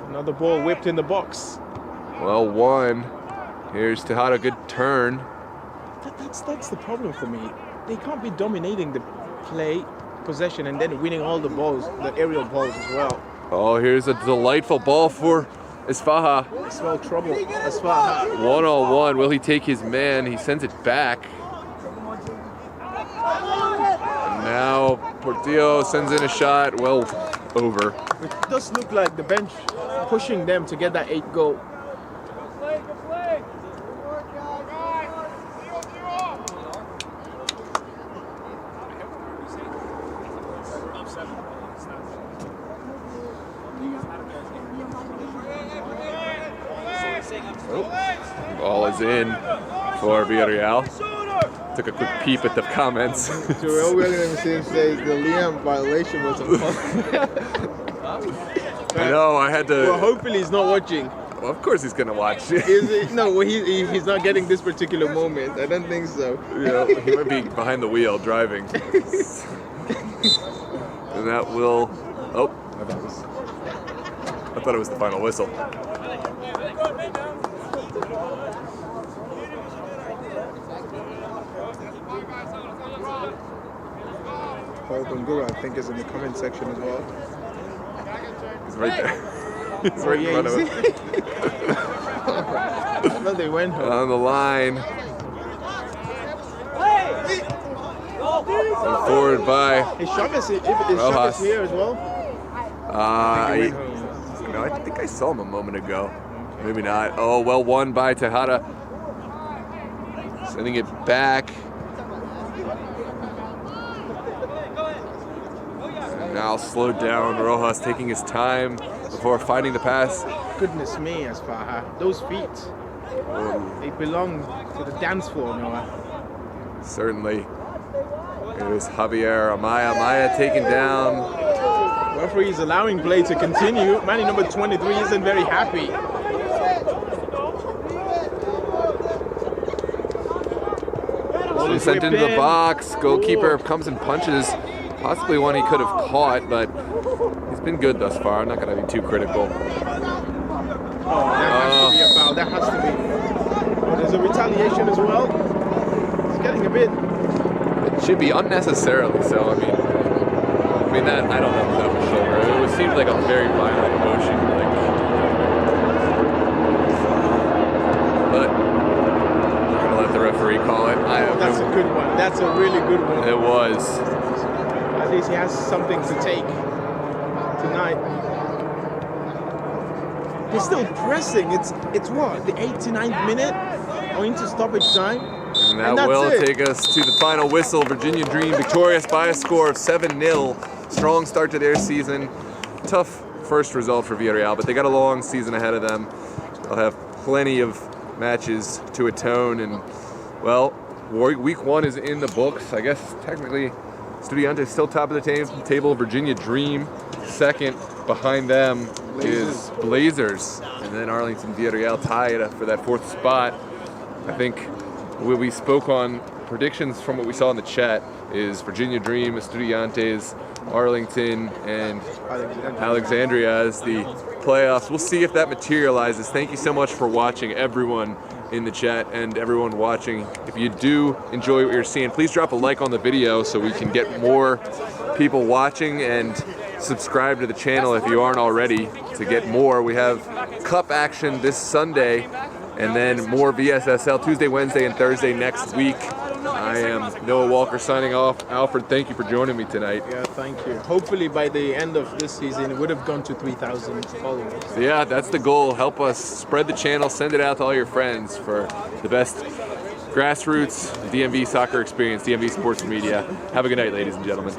Another ball whipped in the box. Well, one. Here's Tejada, good turn. That's the problem for me. They can't be dominating the play, possession, and then winning all the balls, the aerial balls as well. Oh, here's a delightful ball for Asfaha. Smell trouble. Asfaha. 1-on-1. Will he take his man? He sends it back. And now Portillo sends in a shot. Well, over. It does look like the bench pushing them to get that 8 goal. Ball is in for Villareal. Took a quick peep at the comments. Joel Williams says the Liam violation was on. I know, I had to. Well, hopefully he's not watching. Well, of course he's gonna watch. Is it? No, well, he's not getting this particular moment. I don't think so. Yeah, he might be behind the wheel driving. And that will. Oh, I thought it was the final whistle. Paul Bungura, I think, is in the comment section as well. He's right there. He's right in front of him. Well, they went home. On the line. Forward by Is Chavez Rojas. here as well? No, I think I saw him a moment ago. Maybe not. Oh, well won by Tejada. Sending it back. And now slowed down. Rojas taking his time before finding the pass. Goodness me, Asfaha. Those feet. They belong to the dance floor, Noah. Certainly. It was Javier Amaya. Amaya taken down. Referee is allowing play to continue. Man number 23 isn't very happy. He's sent into the box. Goalkeeper comes and punches. Possibly one he could have caught, but he's been good thus far. I'm not going to be too critical. Oh, that has to be a foul. That has to be. Oh, there's a retaliation as well. It's getting a bit. It should be unnecessarily so. I mean that I don't know if that was shoulder. It seemed like a very violent emotion. But I'm gonna let the referee call it. That's a good one. That's a really good one. It was. At least he has something to take tonight. He's still pressing. It's what? The 89th minute? Going to stoppage time? And that will take us to the final whistle. Virginia Dream victorious by a score of 7-0. Strong start to their season. Tough first result for Villareal, but they got a long season ahead of them. They'll have plenty of matches to atone, and well, week 1 is in the books. I guess technically Estudiantes still top of the table. Virginia Dream second. Behind them is Blazers, and then Arlington Villareal tied for that 4th spot. I think we spoke on predictions from what we saw in the chat is Virginia Dream, Estudiantes, Arlington, and Alexandria as the playoffs. We'll see if that materializes. Thank you so much for watching, everyone in the chat and everyone watching. If you do enjoy what you're seeing, please drop a like on the video so we can get more people watching, and subscribe to the channel if you aren't already to get more. We have cup action this Sunday, and then more VSSL Tuesday, Wednesday, and Thursday next week. I am Noah Walker signing off. Alfred, thank you for joining me tonight. Yeah, thank you. Hopefully by the end of this season, it would have gone to 3,000 followers. So yeah, that's the goal. Help us spread the channel, send it out to all your friends for the best grassroots DMV soccer experience, DMV Sports Media. Have a good night, ladies and gentlemen.